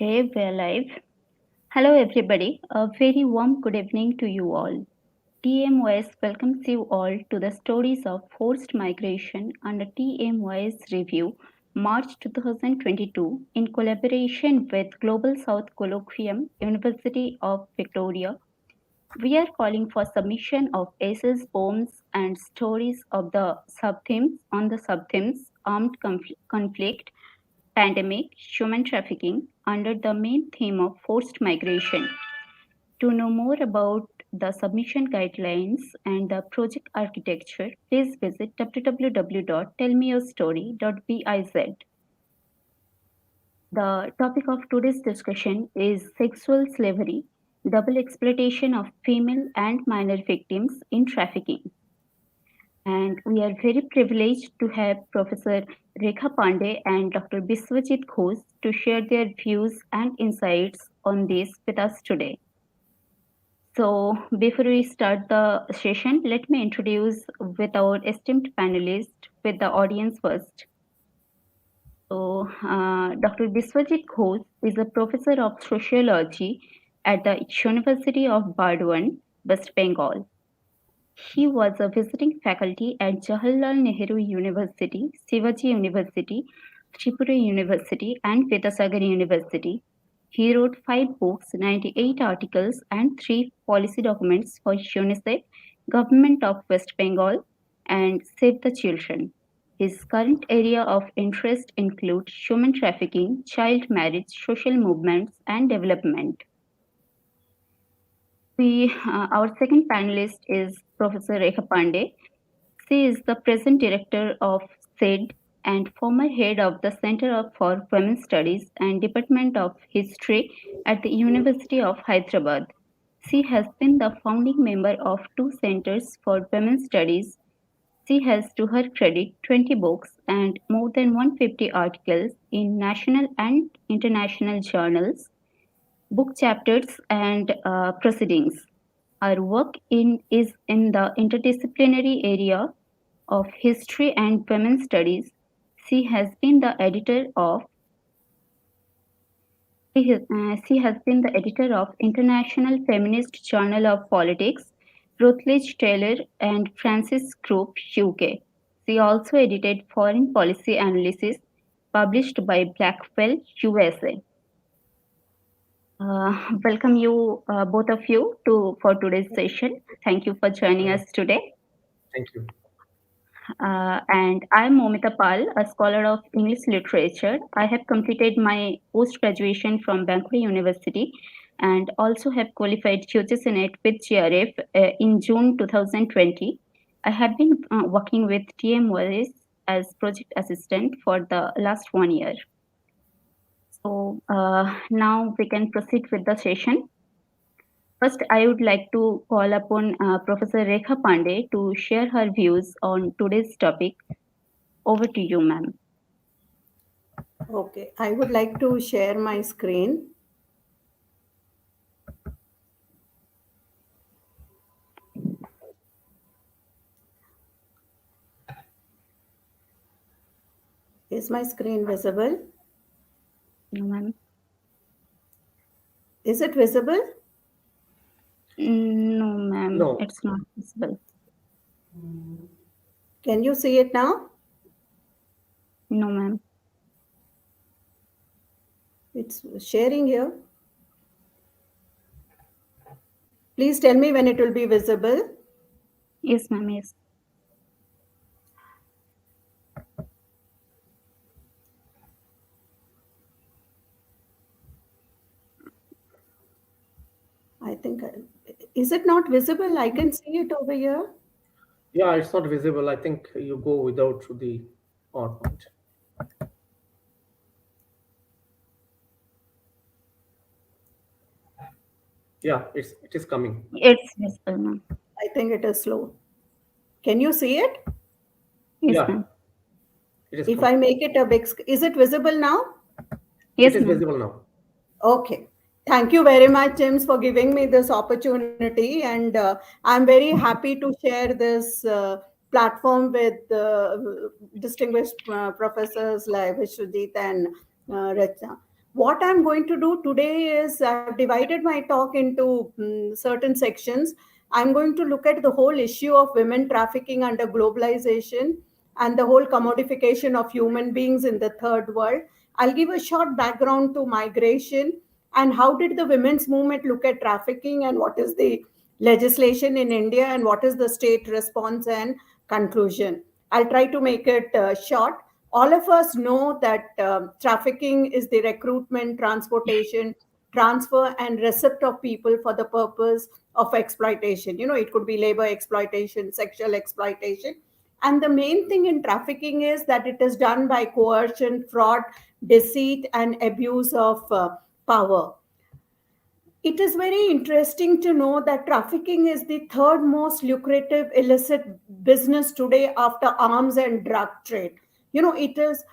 Okay, we're live. Hello, everybody. A very warm good evening to you all. TMYS welcomes you all to the Stories of Forced Migration under TMYS Review, March 2022, in collaboration with Global South Colloquium, University of Victoria. We are calling for submission of essays, poems, and stories of the subthemes armed conflict, pandemic, human trafficking under the main theme of forced migration. To know more about the submission guidelines and the project architecture, please visit www.tellmeyourstory.biz. The topic of today's discussion is sexual slavery, double exploitation of female and minor victims in trafficking. And we are very privileged to have Professor Rekha Pande and Dr. Biswajit Ghosh to share their views and insights on this with us today. So, before we start the session, let me introduce with our esteemed panelists with the audience first. So, Dr. Biswajit Ghosh is a professor of sociology at the University of Burdwan, West Bengal. He was a visiting faculty at Jawaharlal Nehru University, Shivaji University, Tripura University, and Vidyasagar University. He wrote 5 books, 98 articles, and 3 policy documents for UNICEF, Government of West Bengal, and Save the Children. His current area of interest include human trafficking, child marriage, social movements, and development. Our second panelist is Professor Rekha Pande. She is the present director of SED and former head of the Center for Women's Studies and Department of History at the University of Hyderabad. She has been the founding member of 2 centers for women's studies. She has, to her credit, 20 books and more than 150 articles in national and international journals, book chapters, and proceedings. Her work is in the interdisciplinary area of history and women's studies. She has been the editor of she has been the editor of International Feminist Journal of Politics, Routledge Taylor and Francis Group UK. She also edited Foreign Policy Analysis, published by Blackwell USA. Welcome you, both of you, for today's session. Thank you for joining us today. Thank you. And I'm Moumita Pal, a scholar of English literature. I have completed my post-graduation from Bangalore University and also have qualified QC Senate with GRF in June 2020. I have been working with TMYS as project assistant for the last 1 year. So now we can proceed with the session. First, I would like to call upon Professor Rekha Pande to share her views on today's topic. Over to you, ma'am. Okay, I would like to share my screen. Is my screen visible? No, ma'am. Is it visible? No, ma'am. No. It's not visible. Can you see it now? No, ma'am. It's sharing here. Please tell me when it will be visible. Yes, ma'am. Yes. I think, is it not visible? I can see it over here. Yeah, it's not visible. I think you go without the PowerPoint. Yeah, it is coming. It's visible, ma'am. I think it is slow. Can you see it? Yes, Yeah, ma'am. it is If coming. I make it a big, is it visible now? Yes, It is ma'am. visible now. Okay. Thank you very much, James, for giving me this opportunity. And I'm very happy to share this platform with distinguished professors like Biswajit and Rekha. What I'm going to do today is I've divided my talk into certain sections. I'm going to look at the whole issue of women trafficking under globalization and the whole commodification of human beings in the third world. I'll give a short background to migration and how did the women's movement look at trafficking and what is the legislation in India and what is the state response and conclusion. I'll try to make it short. All of us know that trafficking is the recruitment, transportation, transfer, and receipt of people for the purpose of exploitation. It could be labor exploitation, sexual exploitation. And the main thing in trafficking is that it is done by coercion, fraud, deceit, and abuse of power. It is very interesting to know that trafficking is the third most lucrative illicit business today after arms and drug trade. It is,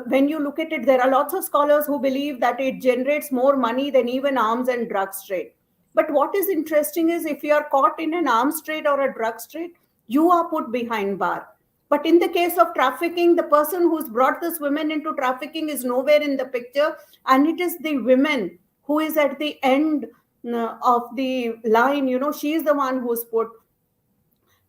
when you look at it, there are lots of scholars who believe that it generates more money than even arms and drugs trade. But what is interesting is if you are caught in an arms trade or a drugs trade, you are put behind bar. But in the case of trafficking, the person who's brought this women into trafficking is nowhere in the picture, and it is the women who is at the end of the line. She is the one who's put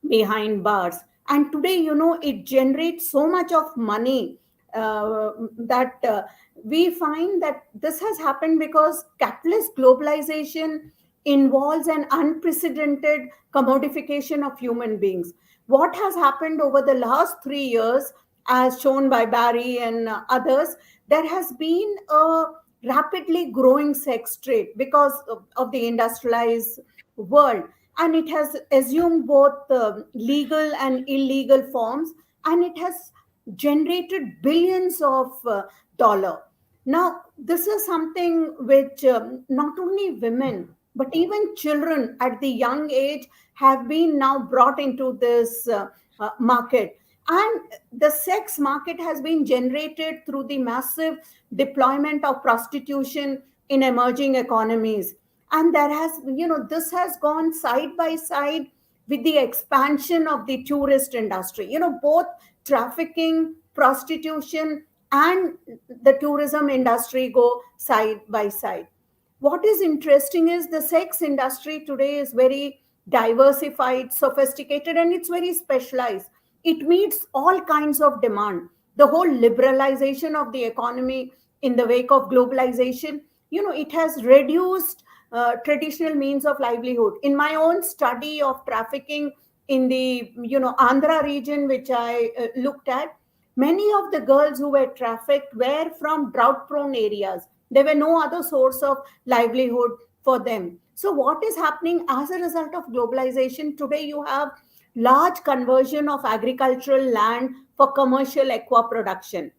behind bars. And today, it generates so much of money that we find that this has happened because capitalist globalization involves an unprecedented commodification of human beings. What has happened over the last 3 years, as shown by Barry and others, there has been a rapidly growing sex trade because of the industrialized world, and it has assumed both legal and illegal forms, and it has generated billions of dollar. Now this is something which not only women but even children at the young age have been now brought into this market. And the sex market has been generated through the massive deployment of prostitution in emerging economies. And there has, this has gone side by side with the expansion of the tourist industry. Both trafficking, prostitution, and the tourism industry go side by side. What is interesting is the sex industry today is very diversified, sophisticated, and it's very specialized. It meets all kinds of demand. The whole liberalization of the economy in the wake of globalization, it has reduced traditional means of livelihood. In my own study of trafficking in the Andhra region, which I looked at, many of the girls who were trafficked were from drought prone areas. There were no other source of livelihood for them. So what is happening as a result of globalization today? You have large conversion of agricultural land for commercial aqua production,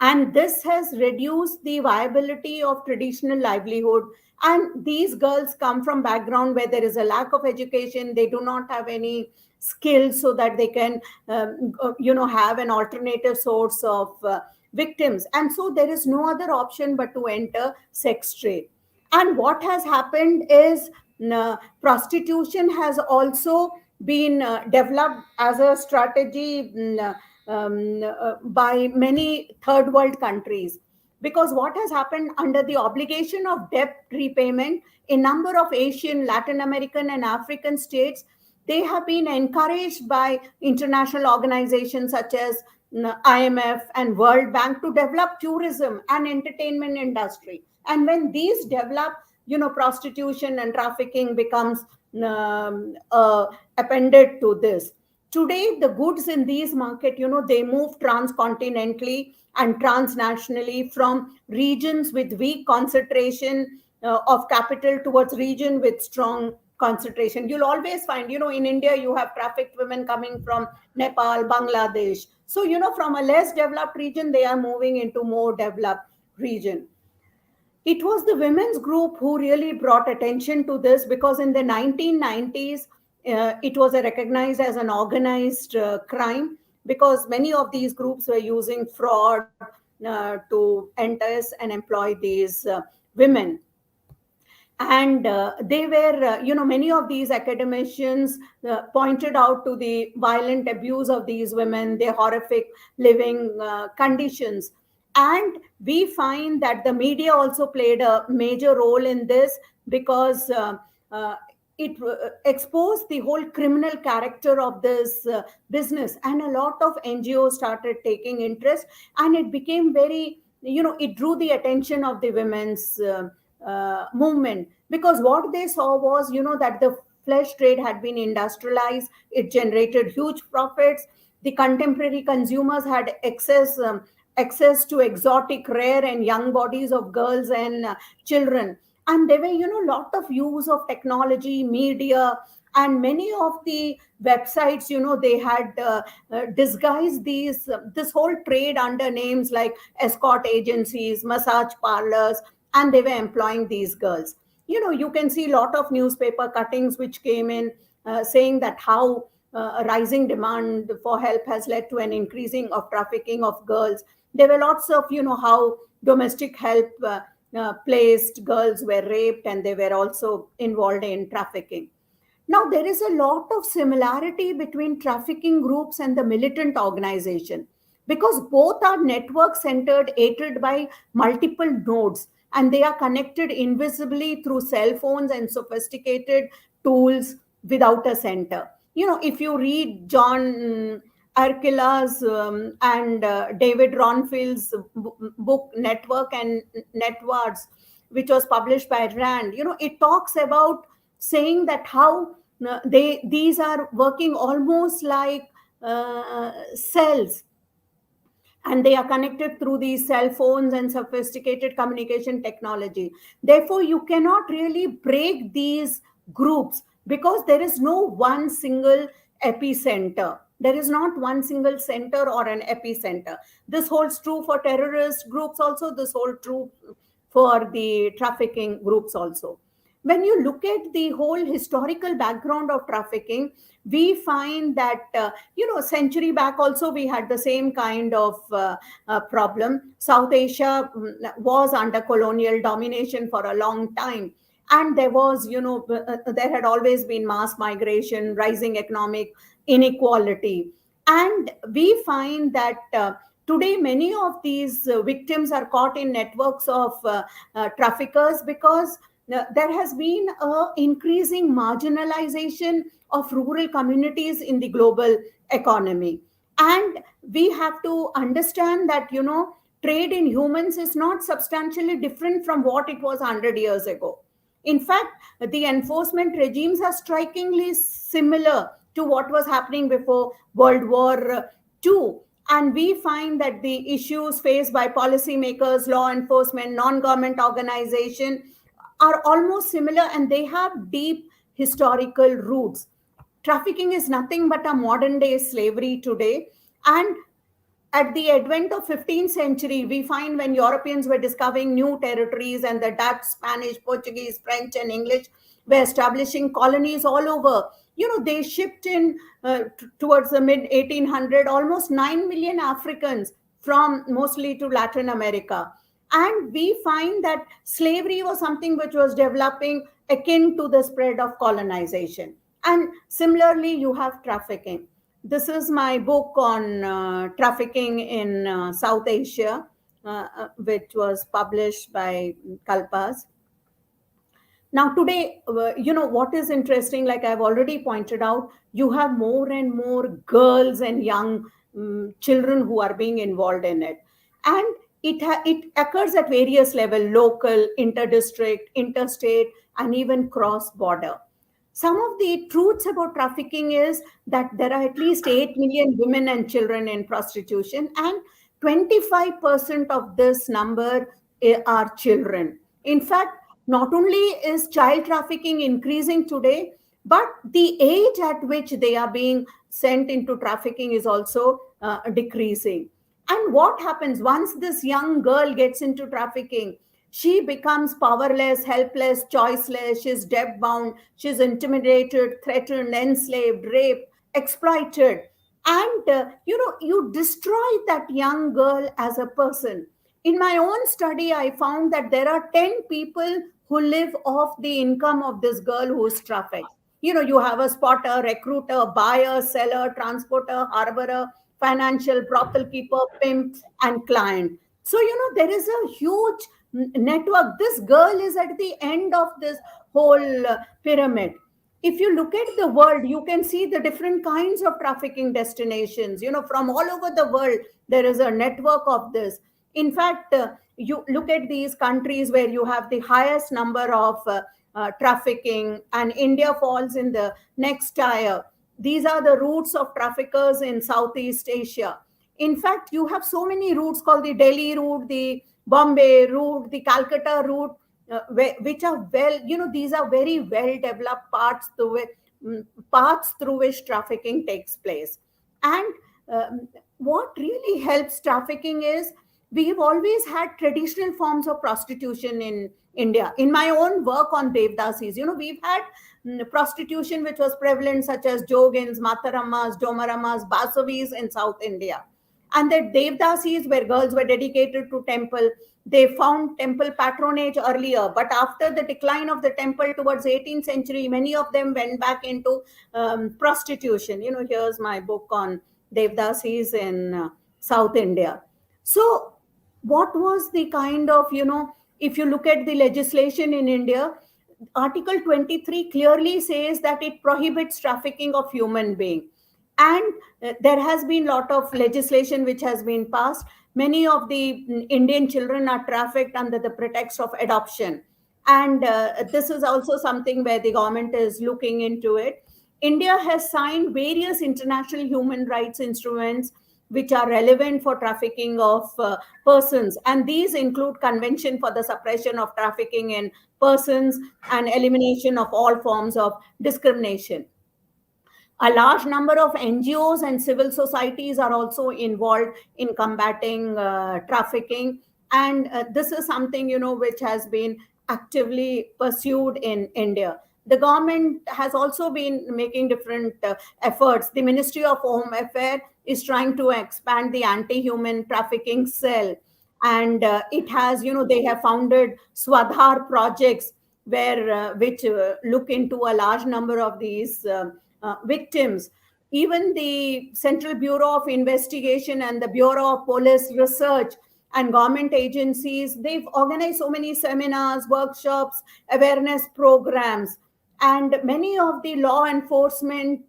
and this has reduced the viability of traditional livelihood. And these girls come from background where there is a lack of education, they do not have any skills so that they can have an alternative source of victims, and so there is no other option but to enter sex trade. And what has happened is prostitution has also been developed as a strategy by many third world countries, because what has happened under the obligation of debt repayment, a number of Asian, Latin American, and African states, they have been encouraged by international organizations such as IMF and World Bank to develop tourism and entertainment industry. And when these develop, prostitution and trafficking becomes appended to this. Today, the goods in these market, they move transcontinentally and transnationally from regions with weak concentration of capital towards region with strong concentration. You'll always find, in India, you have trafficked women coming from Nepal, Bangladesh. So, from a less developed region, they are moving into more developed region. It was the women's group who really brought attention to this, because in the 1990s, it was recognized as an organized crime, because many of these groups were using fraud to entice and employ these women. And they were, many of these academicians pointed out to the violent abuse of these women, their horrific living conditions. And we find that the media also played a major role in this, because uh, it exposed the whole criminal character of this business, and a lot of NGOs started taking interest, and it became very, it drew the attention of the women's movement, because what they saw was, that the flesh trade had been industrialized, it generated huge profits, the contemporary consumers had access to exotic, rare, and young bodies of girls and children. And there were, lot of use of technology, media, and many of the websites, they had disguised this whole trade under names like escort agencies, massage parlors, and they were employing these girls. You can see a lot of newspaper cuttings which came in, saying that how a rising demand for help has led to an increasing of trafficking of girls. There were lots of, how domestic help placed girls were raped, and they were also involved in trafficking. Now, there is a lot of similarity between trafficking groups and the militant organization, because both are network centered, aided by multiple nodes, and they are connected invisibly through cell phones and sophisticated tools without a center. If you read John Arkila's and David Ronfield's book Network and Networks, which was published by Rand, it talks about saying that how these are working almost like cells, and they are connected through these cell phones and sophisticated communication technology. Therefore, you cannot really break these groups, because there is no one single epicenter. There is not one single center or an epicenter. This holds true for terrorist groups also, this holds true for the trafficking groups also. When you look at the whole historical background of trafficking, we find that, century back also we had the same kind of problem. South Asia was under colonial domination for a long time, and there was, there had always been mass migration, rising economic inequality. And we find that today many of these victims are caught in networks of traffickers, because there has been a increasing marginalization of rural communities in the global economy. And we have to understand that, trade in humans is not substantially different from what it was 100 years ago. In fact, the enforcement regimes are strikingly similar to what was happening before World War II. And we find that the issues faced by policymakers, law enforcement, non-government organization are almost similar, and they have deep historical roots. Trafficking is nothing but a modern day slavery today. And at the advent of 15th century, we find when Europeans were discovering new territories, and the Dutch, Spanish, Portuguese, French, and English were establishing colonies all over, they shipped in towards the mid 1800 almost 9 million Africans from mostly to Latin America. And we find that slavery was something which was developing akin to the spread of colonization. And similarly, you have trafficking. This is my book on trafficking in South Asia, which was published by Kalpas. Now, today, what is interesting, like I've already pointed out, you have more and more girls and young children who are being involved in it. And it occurs at various levels: local, inter-district, interstate, and even cross-border. Some of the truths about trafficking is that there are at least 8 million women and children in prostitution, and 25% of this number are children. In fact, not only is child trafficking increasing today, but the age at which they are being sent into trafficking is also decreasing. And what happens once this young girl gets into trafficking? She becomes powerless, helpless, choiceless. She's debt bound, she's intimidated, threatened, enslaved, raped, exploited. And you destroy that young girl as a person. In my own study, I found that there are 10 people who live off the income of this girl who is trafficked. You have a spotter, recruiter, buyer, seller, transporter, harborer, financial, brothel keeper, pimp, and client. So, there is a huge network. This girl is at the end of this whole pyramid. If you look at the world, you can see the different kinds of trafficking destinations. From all over the world, there is a network of this. In fact, you look at these countries where you have the highest number of trafficking, and India falls in the next tier. These are the routes of traffickers in Southeast Asia. In fact, you have so many routes called the Delhi route, the Bombay route, the Calcutta route, which are these are very well developed paths through which trafficking takes place. And what really helps trafficking is we've always had traditional forms of prostitution in India. In my own work on Devdasis, we've had prostitution which was prevalent, such as Jogins, Mataramas, Domaramas, Basavis in South India. And the Devdasis, where girls were dedicated to temple, they found temple patronage earlier, but after the decline of the temple towards 18th century, many of them went back into prostitution. Here's my book on Devdasis in South India. So, what was the kind of, if you look at the legislation in India, Article 23 clearly says that it prohibits trafficking of human being. And there has been a lot of legislation which has been passed. Many of the Indian children are trafficked under the pretext of adoption. And this is also something where the government is looking into it. India has signed various international human rights instruments which are relevant for trafficking of persons. And these include Convention for the Suppression of Trafficking in Persons and Elimination of all forms of discrimination. A large number of NGOs and civil societies are also involved in combating trafficking. And this is something, which has been actively pursued in India. The government has also been making different efforts. The Ministry of Home Affairs is trying to expand the anti-human trafficking cell. And it has, they have founded Swadhar projects which look into a large number of these victims. Even the Central Bureau of Investigation and the Bureau of Police Research and government agencies, they've organized so many seminars, workshops, awareness programs. And many of the law enforcement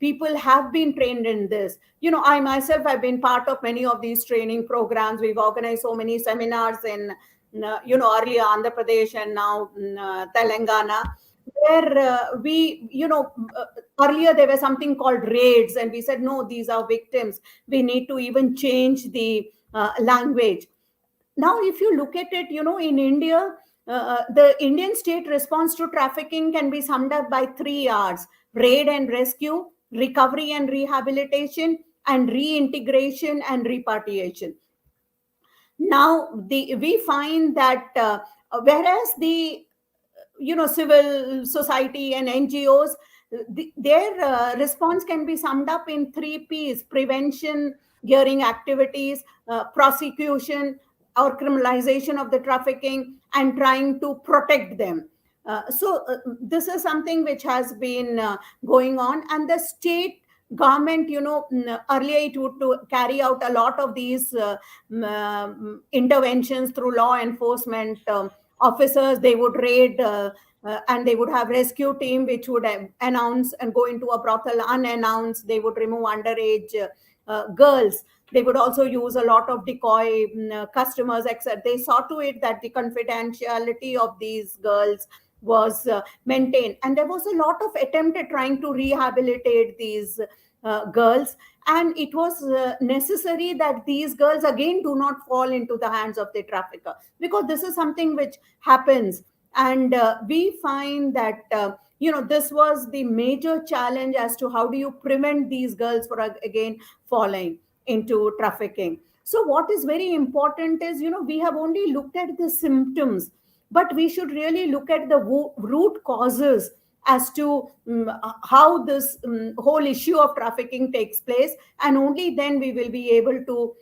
people have been trained in this. I myself have been part of many of these training programs. We've organized so many seminars in, earlier Andhra Pradesh and now Telangana, where earlier there was something called raids, and we said, no, these are victims. We need to even change the language. Now, if you look at it, in India, the Indian state response to trafficking can be summed up by 3 R's: raid and rescue, recovery and rehabilitation, and reintegration and repatriation. Now, we find that whereas the civil society and NGOs, their response can be summed up in 3 P's: prevention, gearing activities, prosecution or criminalization of the trafficking, and trying to protect them. This is something which has been going on, and the state government, earlier it would to carry out a lot of these interventions through law enforcement officers. They would raid and they would have rescue team which would announce and go into a brothel unannounced. They would remove underage girls. They would also use a lot of decoy customers, etc. They saw to it that the confidentiality of these girls was maintained, and there was a lot of attempt at trying to rehabilitate these girls. And it was necessary that these girls again do not fall into the hands of the trafficker, because this is something which happens. And we find that this was the major challenge as to how do you prevent these girls from again falling into trafficking. So what is very important is, we have only looked at the symptoms, but we should really look at the root causes as to how this whole issue of trafficking takes place, and only then we will be able to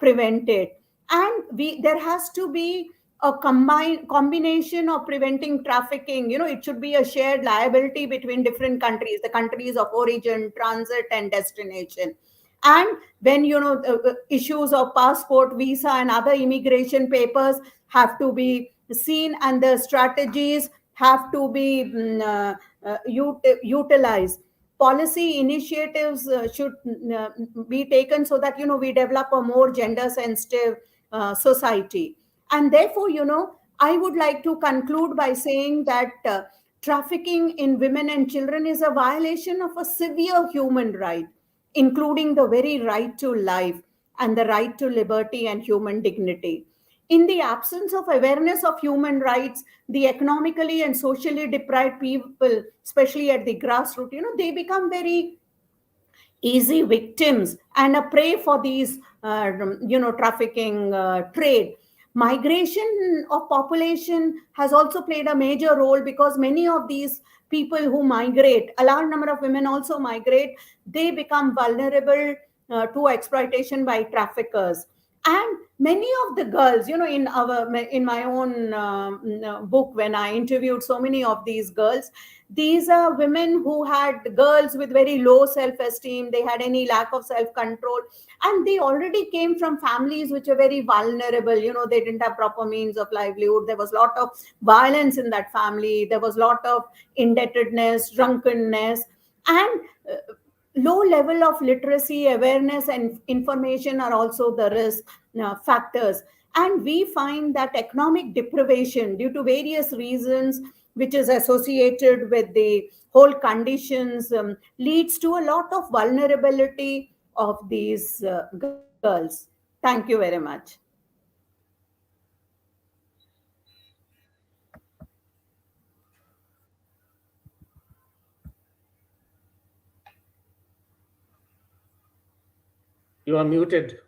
prevent it. And there has to be a combination of preventing trafficking. It should be a shared liability between different countries, the countries of origin, transit, and destination. And when issues of passport, visa, and other immigration papers have to be seen, and the strategies have to be utilized. Policy initiatives should be taken so that we develop a more gender sensitive society. And therefore, I would like to conclude by saying that trafficking in women and children is a violation of a severe human right, including the very right to life and the right to liberty and human dignity. In the absence of awareness of human rights, the economically and socially deprived people, especially at the grassroots, they become very easy victims and a prey for these trafficking trade. Migration of population has also played a major role, because many of these people who migrate, a large number of women also migrate, they become vulnerable to exploitation by traffickers. And many of the girls, in my own book, when I interviewed so many of these girls, these are women who had girls with very low self esteem, they had any lack of self control, and they already came from families which are very vulnerable. They didn't have proper means of livelihood, there was a lot of violence in that family, there was a lot of indebtedness, drunkenness, and low level of literacy, awareness, and information are also the risk factors. And we find that economic deprivation, due to various reasons, which is associated with the whole conditions, leads to a lot of vulnerability of these girls. Thank you very much. You are muted,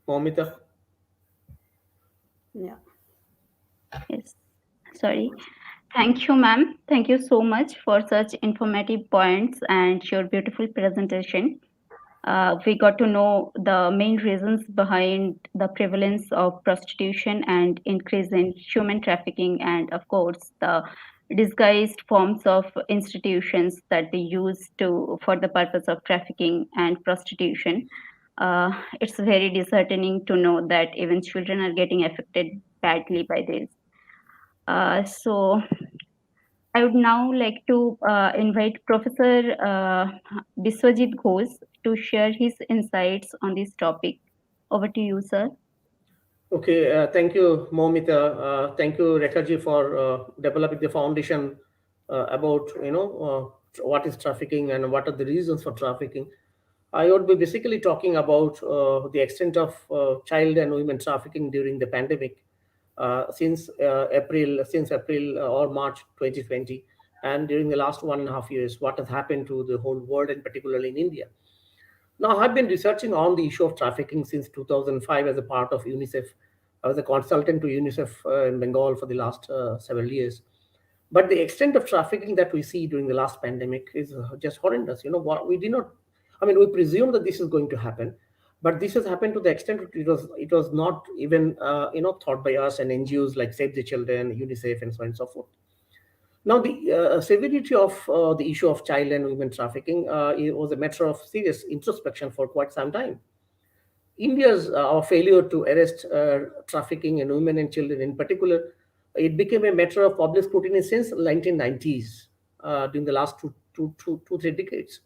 Moumita. Yeah. Yes. Sorry. Thank you, ma'am. Thank you so much for such informative points and your beautiful presentation. We got to know the main reasons behind the prevalence of prostitution and increase in human trafficking, and of course, the disguised forms of institutions that they use to for the purpose of trafficking and prostitution. It's very disheartening to know that even children are getting affected badly by this. So I would now like to invite Professor Biswajit Ghosh to share his insights on this topic. Over to you, sir. Okay, thank you, Moumita. Thank you, Rekha for developing the foundation about what is trafficking and what are the reasons for trafficking. I would be basically talking about the extent of child and women trafficking during the pandemic since April or March 2020, and during the last 1.5 years, what has happened to the whole world and particularly in India. Now, I've been researching on the issue of trafficking since 2005 as a part of UNICEF. I was a consultant to UNICEF in Bengal for the last several years. But the extent of trafficking that we see during the last pandemic is just horrendous. What we did not, I mean, we presume that this is going to happen, but this has happened to the extent that it was not even thought by us and NGOs like Save the Children, UNICEF, and so on and so forth. Now, the severity of the issue of child and women trafficking it was a matter of serious introspection for quite some time. India's our failure to arrest trafficking in women and children in particular, it became a matter of public scrutiny since 1990s, during the last 3 decades.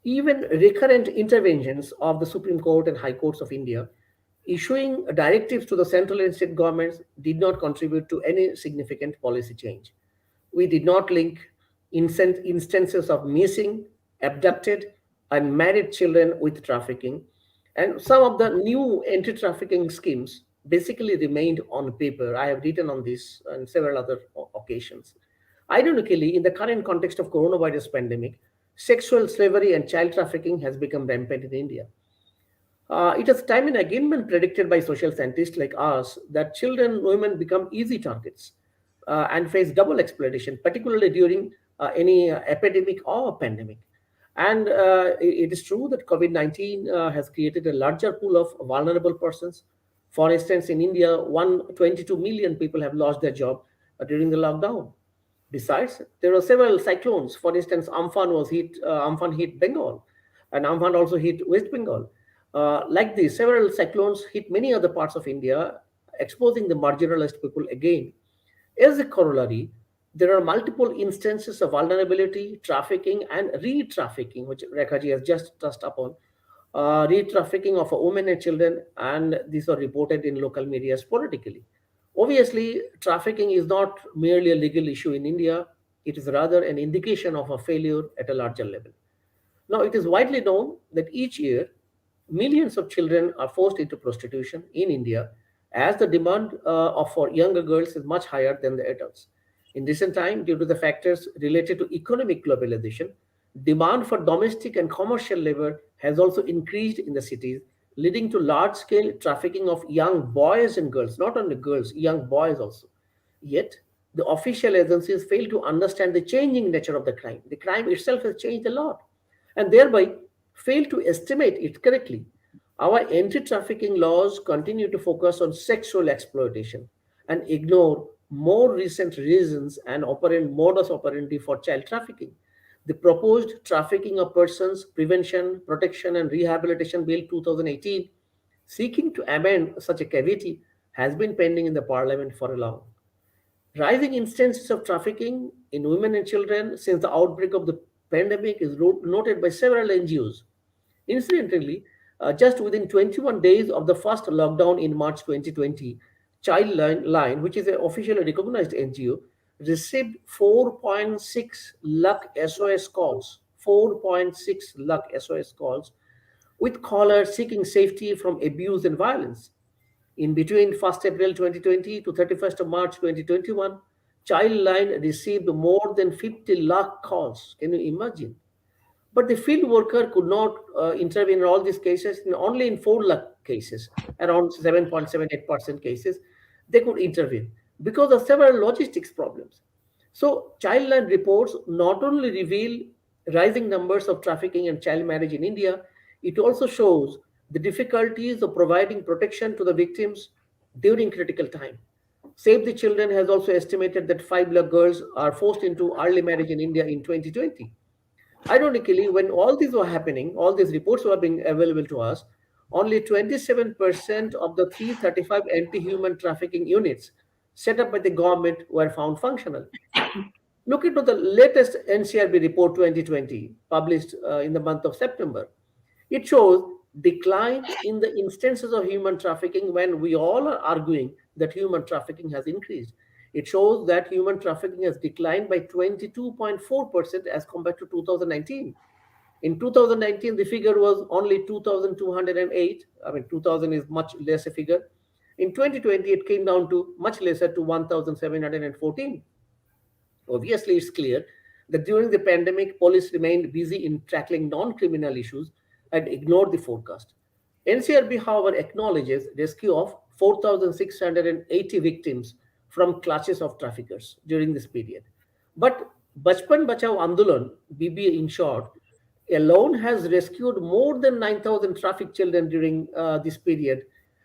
Even recurrent interventions of the Supreme Court and High Courts of India issuing directives to the central and state governments did not contribute to any significant policy change. We did not link instances of missing, abducted, and married children with trafficking. And some of the new anti trafficking schemes basically remained on paper. I have written on this on several other occasions. Ironically, in the current context of coronavirus pandemic, sexual slavery and child trafficking has become rampant in India. It has time and again been predicted by social scientists like us that children and women become easy targets and face double exploitation, particularly during any epidemic or pandemic. And it is true that COVID 19 has created a larger pool of vulnerable persons. For instance, in India, 122 million people have lost their job during the lockdown. Besides, there are several cyclones. For instance, Amphan hit Bengal, and Amphan also hit West Bengal. Like this, several cyclones hit many other parts of India, exposing the marginalized people again. As a corollary, there are multiple instances of vulnerability, trafficking, and re-trafficking, which Rekhaji has just touched upon. Re-trafficking of women and children, and these are reported in local media politically. Obviously, trafficking is not merely a legal issue in India; it is rather an indication of a failure at a larger level. Now, it is widely known that each year millions of children are forced into prostitution in India, as the demand for younger girls is much higher than the adults. In recent time, due to the factors related to economic globalization, demand for domestic and commercial labor has also increased in the cities, leading to large scale trafficking of young boys and girls, not only girls, young boys also. Yet, the official agencies fail to understand the changing nature of the crime. The crime itself has changed a lot and thereby fail to estimate it correctly. Our anti trafficking laws continue to focus on sexual exploitation and ignore more recent reasons and operant modus operandi for child trafficking. The proposed Trafficking of Persons Prevention, Protection and Rehabilitation Bill 2018, seeking to amend such a cavity, has been pending in the parliament for a long. Rising instances of trafficking in women and children since the outbreak of the pandemic is noted by several NGOs. Incidentally, just within 21 days of the first lockdown in March 2020, Childline, which is an officially recognized NGO, received 4.6 lakh SOS calls. 4.6 lakh SOS calls with callers seeking safety from abuse and violence. In between 1st April 2020 to 31st of March 2021, Childline received more than 50 lakh calls. Can you imagine? But the field worker could not intervene in all these cases, only in 4 lakh cases, around 7.78% cases, they could intervene because of several logistics problems. So, Childline reports not only reveal rising numbers of trafficking and child marriage in India, it also shows the difficulties of providing protection to the victims during critical time. Save the Children has also estimated that 5 lakh girls are forced into early marriage in India in 2020. Ironically, when all these were happening, all these reports were being available to us, only 27% of the 335 anti human trafficking units set up by the government were found functional. Look into the latest NCRB report 2020, published in the month of September. It shows decline in the instances of human trafficking when we all are arguing that human trafficking has increased. It shows that human trafficking has declined by 22.4% as compared to 2019. In 2019, the figure was only 2,208. I mean, 2,000 is much less a figure. In 2020, it came down to much lesser to 1,714. Obviously, it's clear that during the pandemic, police remained busy in tackling non criminal issues and ignored the forecast. NCRB, however, acknowledges rescue of 4,680 victims from clutches of traffickers during this period. But Bachpan Bachao Andolan, BBA in short, alone has rescued more than 9,000 trafficked children during this period.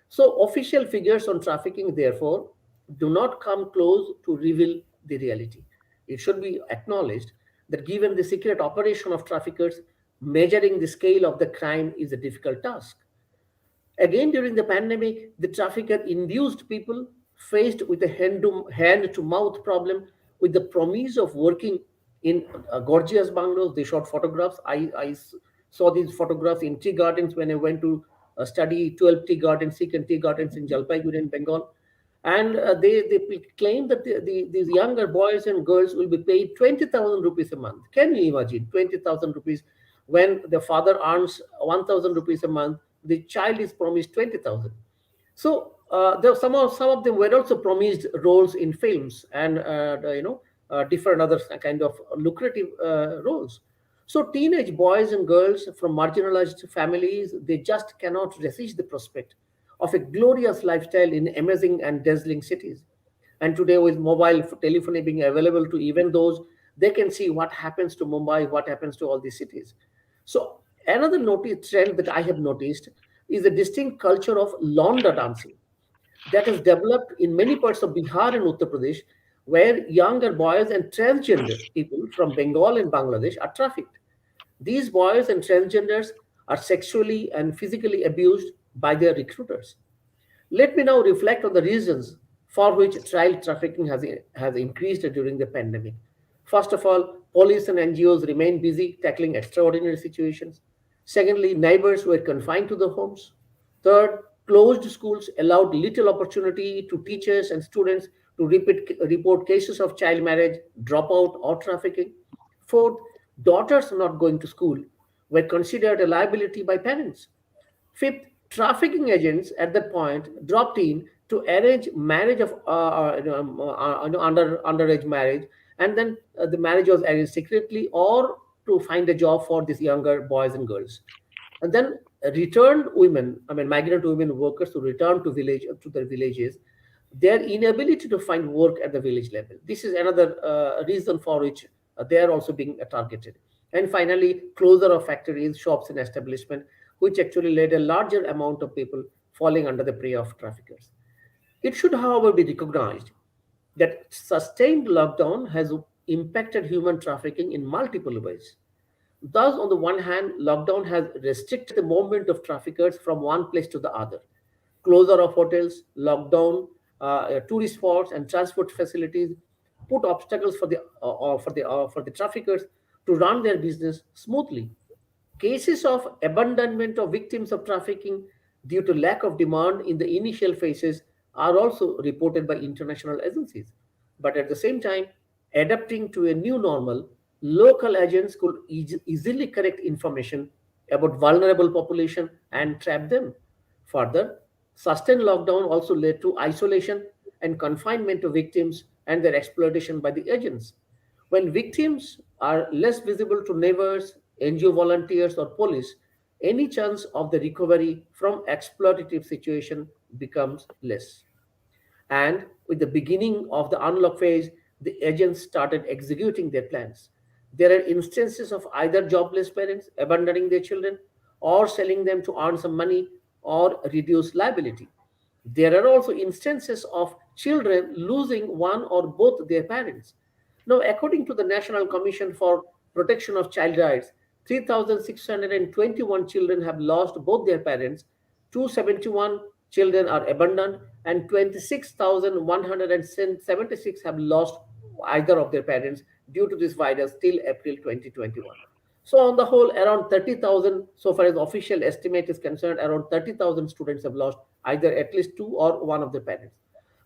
So, official figures on trafficking, therefore, do not come close to reveal the reality. It should be acknowledged that given the secret operation of traffickers, measuring the scale of the crime is a difficult task. Again, during the pandemic, the trafficker induced people faced with a hand to mouth problem with the promise of working in gorgeous bungalows. They shot photographs. Saw these photographs in tea gardens when I went to study 12 tea gardens, Sikh and tea gardens in Jalpaiguri in Bengal. And they claim that these younger boys and girls will be paid 20,000 rupees a month. Can you imagine 20,000 rupees when the father earns 1,000 rupees a month? The child is promised 20,000. So there some of them were also promised roles in films and different other kind of lucrative roles. So teenage boys and girls from marginalized families, they just cannot resist the prospect of a glorious lifestyle in amazing and dazzling cities. And today, with mobile telephony being available to even those, they can see what happens to Mumbai, what happens to all these cities. So another notice trend that I have noticed is a distinct culture of Londa dancing that has developed in many parts of Bihar and Uttar Pradesh, where younger boys and transgender people from Bengal and Bangladesh are trafficked. These boys and transgenders are sexually and physically abused by their recruiters. Let me now reflect on the reasons for which child trafficking has increased during the pandemic. First of all, police and NGOs remain busy tackling extraordinary situations. Secondly, neighbors were confined to their homes. Third, closed schools allowed little opportunity to teachers and students to report cases of child marriage, dropout, or trafficking. Fourth, daughters not going to school were considered a liability by parents. Fifth, trafficking agents at that point dropped in to arrange marriage of underage marriage, and then the marriage was arranged secretly or to find a job for these younger boys and girls. And then returned women, I mean migrant women workers who return to their villages, their inability to find work at the village level. This is another reason for which they are also being targeted. And finally, closure of factories, shops, and establishment, which actually led a larger amount of people falling under the prey of traffickers. It should, however, be recognized that sustained lockdown has impacted human trafficking in multiple ways. Thus, on the one hand, lockdown has restricted the movement of traffickers from one place to the other. Closure of hotels, lockdown, tourist spots, and transport facilities put obstacles for the traffickers to run their business smoothly. Cases of abandonment of victims of trafficking due to lack of demand in the initial phases are also reported by international agencies. But at the same time, adapting to a new normal, local agents could easily collect information about vulnerable population and trap them. Further, sustained lockdown also led to isolation and confinement of victims and their exploitation by the agents. When victims are less visible to neighbors, NGO volunteers, or police, any chance of the recovery from exploitative situation becomes less. And with the beginning of the unlock phase, the agents started executing their plans. There are instances of either jobless parents abandoning their children or selling them to earn some money or reduce liability. There are also instances of children losing one or both their parents. Now, according to the National Commission for Protection of Child Rights, 3,621 children have lost both their parents, 271 children are abandoned, and 26,176 have lost either of their parents due to this virus till April 2021. So, on the whole, around 30,000, so far as official estimate is concerned, around 30,000 students have lost either at least two or one of their parents.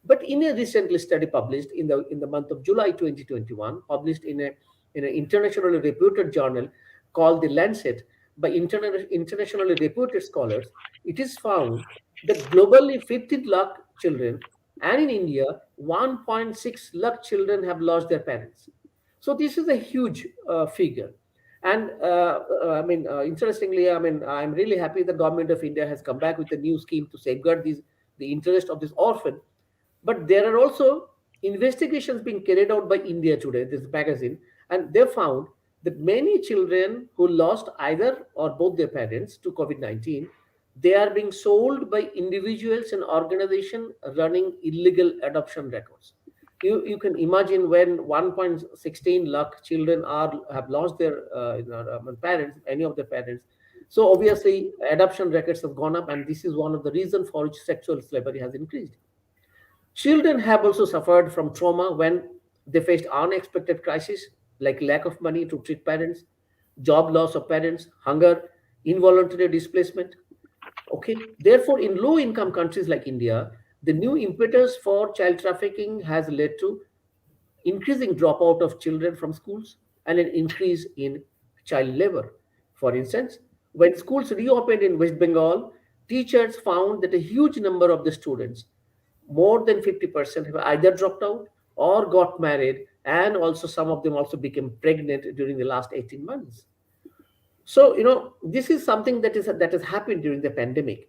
But in a recently study published in the month of July 2021, published in an internationally reputed journal called the Lancet by internationally reputed scholars, it is found that globally 15 lakh children and in India 1.6 lakh children have lost their parents. So this is a huge figure. And interestingly, I'm really happy the government of India has come back with a new scheme to safeguard the interest of this orphan. But there are also investigations being carried out by India Today, this magazine, and they found that many children who lost either or both their parents to COVID-19, they are being sold by individuals and organizations running illegal adoption records. You can imagine when 1.16 lakh children have lost their parents, any of their parents. So obviously, adoption records have gone up, and this is one of the reasons for which sexual slavery has increased. Children have also suffered from trauma when they faced unexpected crises like lack of money to treat parents, job loss of parents, hunger, involuntary displacement. Okay, therefore, in low income countries like India, the new impetus for child trafficking has led to increasing dropout of children from schools and an increase in child labor. For instance, when schools reopened in West Bengal, teachers found that a huge number of the students, more than 50%, have either dropped out or got married, and also some of them also became pregnant during the last 18 months. So, this is something that has happened during the pandemic.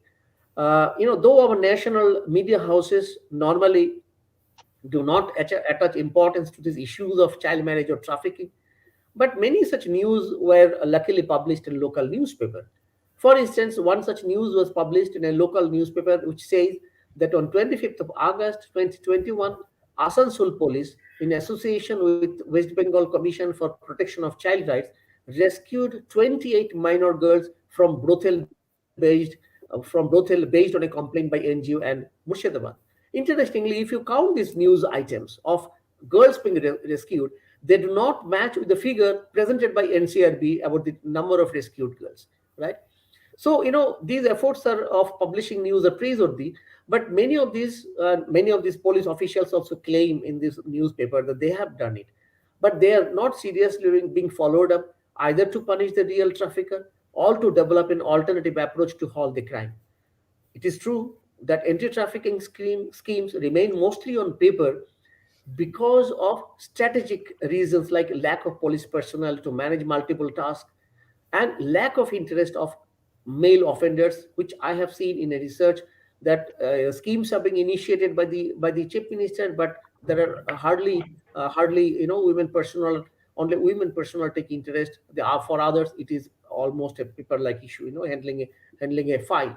Though our national media houses normally do not attach importance to these issues of child marriage or trafficking, but many such news were luckily published in local newspaper. For instance, one such news was published in a local newspaper which says that on 25th of August 2021, Asansol Police, in association with West Bengal Commission for Protection of Child Rights, rescued 28 minor girls from brothel based on a complaint by NGO and Murshidabad. Interestingly, if you count these news items of girls being rescued, they do not match with the figure presented by NCRB about the number of rescued girls, right? So these efforts are of publishing news are praiseworthy, but many of these police officials also claim in this newspaper that they have done it, but they are not seriously being followed up either to punish the real trafficker or to develop an alternative approach to halt the crime. It is true that anti-trafficking schemes remain mostly on paper because of strategic reasons like lack of police personnel to manage multiple tasks and lack of interest of male offenders, which I have seen in a research that schemes are being initiated by the chief minister, but there are hardly women personnel. Only women personnel take interest. They are, for others it is almost a paper like issue, handling a file.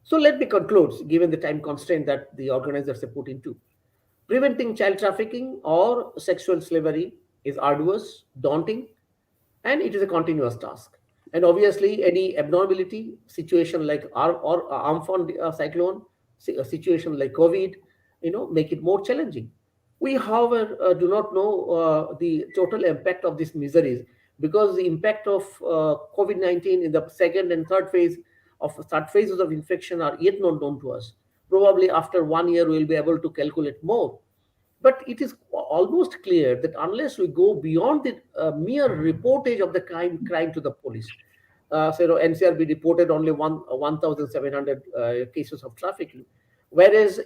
So let me conclude, given the time constraint that the organizers have put into. Preventing child trafficking or sexual slavery is arduous, daunting, and it is a continuous task. And obviously, any abnormality, situation like or Amphan cyclone, a situation like COVID, make it more challenging. We, however, do not know the total impact of these miseries because the impact of COVID-19 in the second and third phases of infection are yet not known to us. Probably after 1 year, we will be able to calculate more. But it is almost clear that unless we go beyond the mere reportage of the crime to the police, NCRB reported only 1,700 cases of trafficking, whereas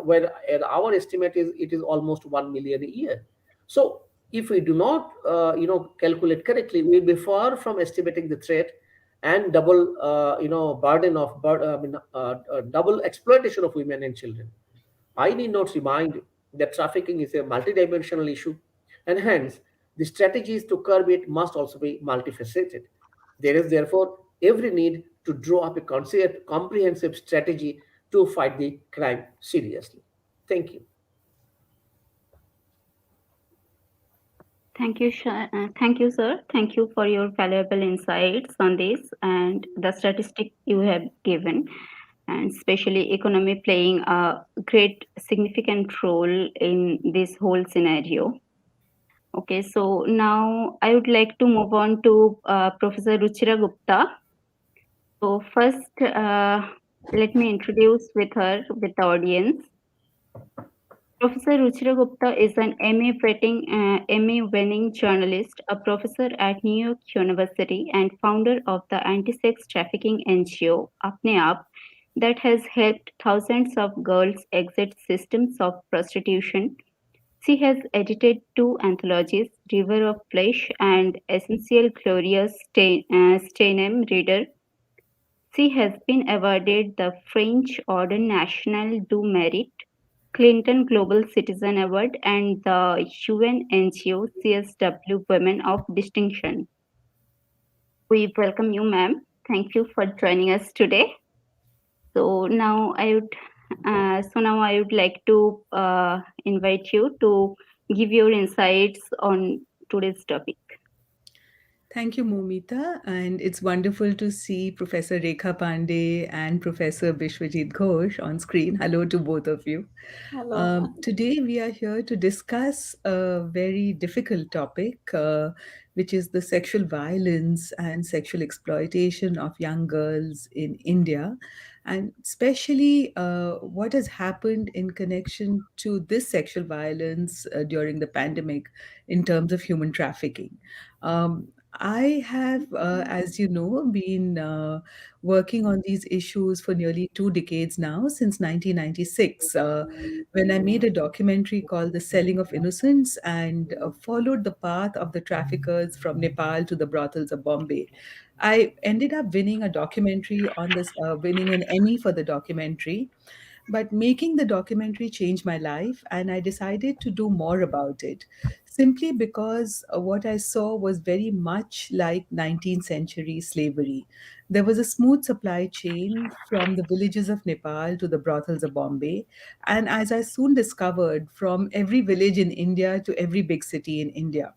where our estimate is it is almost 1 million a year. So if we do not calculate correctly, we will be far from estimating the threat and double burden of double exploitation of women and children. I need not remind that trafficking is a multidimensional issue, and hence the strategies to curb it must also be multifaceted. There is therefore every need to draw up a comprehensive strategy to fight the crime seriously. Thank you. Thank you, sir. Thank you for your valuable insights on this and the statistic you have given, and especially economy playing a great significant role in this whole scenario. Okay, so now I would like to move on to Professor Ruchira Gupta. So first, let me introduce with her with the audience. Professor Ruchira Gupta is an Emmy-winning journalist, a professor at New York University, and founder of the anti-sex trafficking NGO Apne Aap, that has helped thousands of girls exit systems of prostitution. She has edited two anthologies, River of Flesh and Essential Glorious Steinem Reader. She has been awarded the French Ordre National du Mérite, Clinton Global Citizen Award, and the UN NGO CSW Women of Distinction. We welcome you, ma'am. Thank you for joining us today. So now I would like to invite you to give your insights on today's topic. Thank you, Moumita. And it's wonderful to see Professor Rekha Pande and Professor Biswajit Ghosh on screen. Hello to both of you. Hello. Today, we are here to discuss a very difficult topic, which is the sexual violence and sexual exploitation of young girls in India, and especially what has happened in connection to this sexual violence during the pandemic in terms of human trafficking. I have, as you know, been working on these issues for nearly 2 decades now, since 1996, when I made a documentary called The Selling of Innocence and followed the path of the traffickers from Nepal to the brothels of Bombay. I ended up winning a documentary on this, winning an Emmy for the documentary. But making the documentary changed my life, and I decided to do more about it simply because what I saw was very much like 19th century slavery. There was a smooth supply chain from the villages of Nepal to the brothels of Bombay, and as I soon discovered, from every village in India to every big city in India.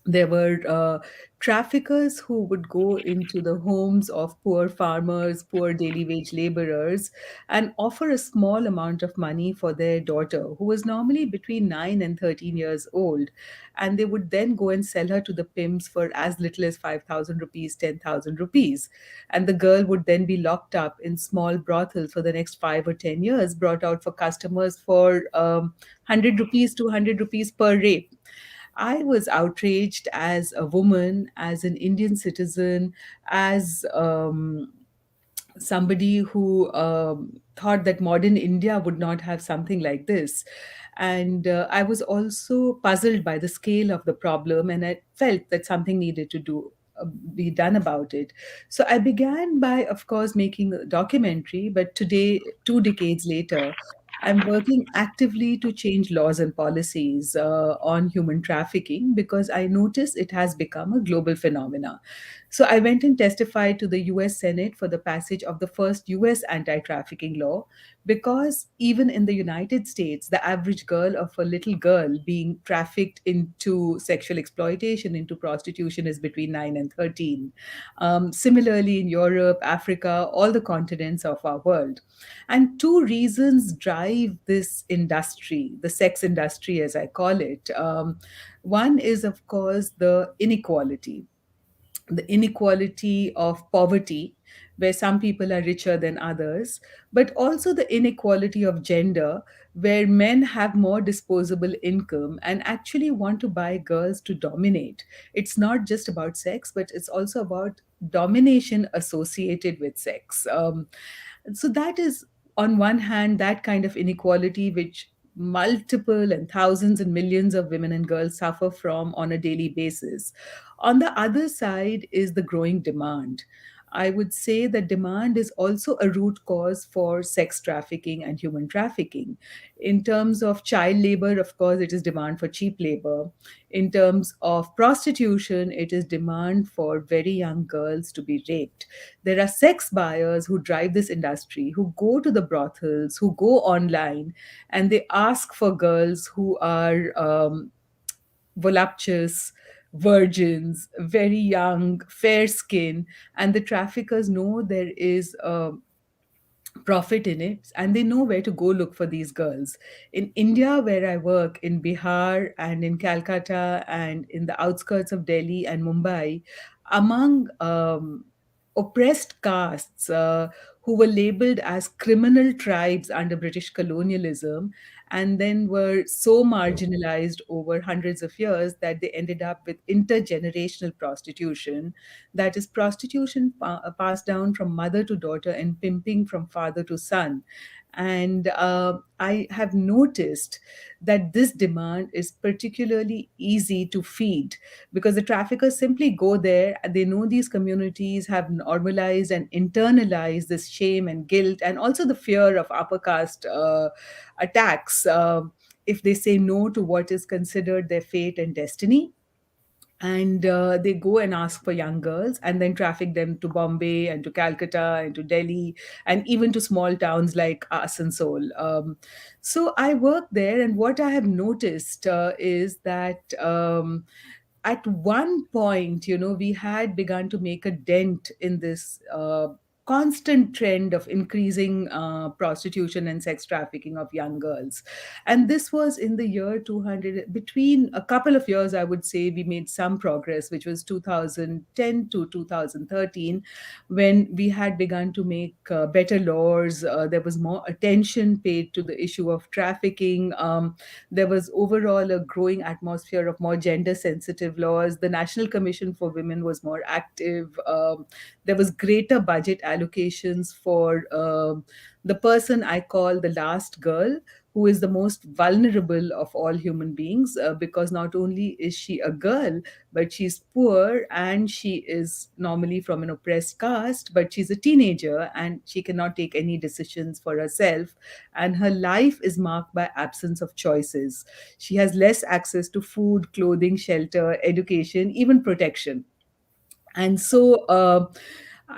There were traffickers who would go into the homes of poor farmers, poor daily wage laborers, and offer a small amount of money for their daughter, who was normally between 9 and 13 years old. And they would then go and sell her to the pimps for as little as 5,000 rupees, 10,000 rupees. And the girl would then be locked up in small brothels for the next 5 or 10 years, brought out for customers for 100 rupees, 200 rupees per rape. I was outraged as a woman, as an Indian citizen, as somebody who thought that modern India would not have something like this. And I was also puzzled by the scale of the problem, and I felt that something needed to be done about it. So I began by, of course, making a documentary, but today, 2 decades later, I'm working actively to change laws and policies on human trafficking because I notice it has become a global phenomena. So I went and testified to the US Senate for the passage of the first US anti trafficking law because even in the United States, the average girl of a little girl being trafficked into sexual exploitation, into prostitution, is between 9 and 13. Similarly, in Europe, Africa, all the continents of our world. And two reasons drive this industry, the sex industry, as I call it. One is, of course, the inequality of poverty, where some people are richer than others, but also the inequality of gender, where men have more disposable income and actually want to buy girls to dominate. It's not just about sex, but it's also about domination associated with sex. So that is, on one hand, that kind of inequality which multiple and thousands and millions of women and girls suffer from on a daily basis. On the other side is the growing demand. I would say that demand is also a root cause for sex trafficking and human trafficking. In terms of child labor, of course, it is demand for cheap labor. In terms of prostitution, it is demand for very young girls to be raped. There are sex buyers who drive this industry, who go to the brothels, who go online, and they ask for girls who are voluptuous, virgins, very young, fair skin, and the traffickers know there is a profit in it and they know where to go look for these girls. In India, where I work, in Bihar and in Calcutta and in the outskirts of Delhi and Mumbai, among oppressed castes who were labeled as criminal tribes under British colonialism and then were so marginalized over hundreds of years that they ended up with intergenerational prostitution, that is prostitution passed down from mother to daughter and pimping from father to son. And I have noticed that this demand is particularly easy to feed because the traffickers simply go there and they know these communities have normalized and internalized this shame and guilt and also the fear of upper caste attacks if they say no to what is considered their fate and destiny. And they go and ask for young girls and then traffic them to Bombay and to Calcutta and to Delhi and even to small towns like Asansol. So I work there, and what I have noticed is that at one point, we had begun to make a dent in this constant trend of increasing prostitution and sex trafficking of young girls. And this was in the year 200. Between a couple of years, I would say we made some progress, which was 2010 to 2013, when we had begun to make better laws. There was more attention paid to the issue of trafficking. There was overall a growing atmosphere of more gender sensitive laws. The National Commission for Women was more active. There was greater budget allocations for the person I call the last girl, who is the most vulnerable of all human beings because not only is she a girl, but she's poor and she is normally from an oppressed caste, but she's a teenager and she cannot take any decisions for herself. And her life is marked by absence of choices. She has less access to food, clothing, shelter, education, even protection. And so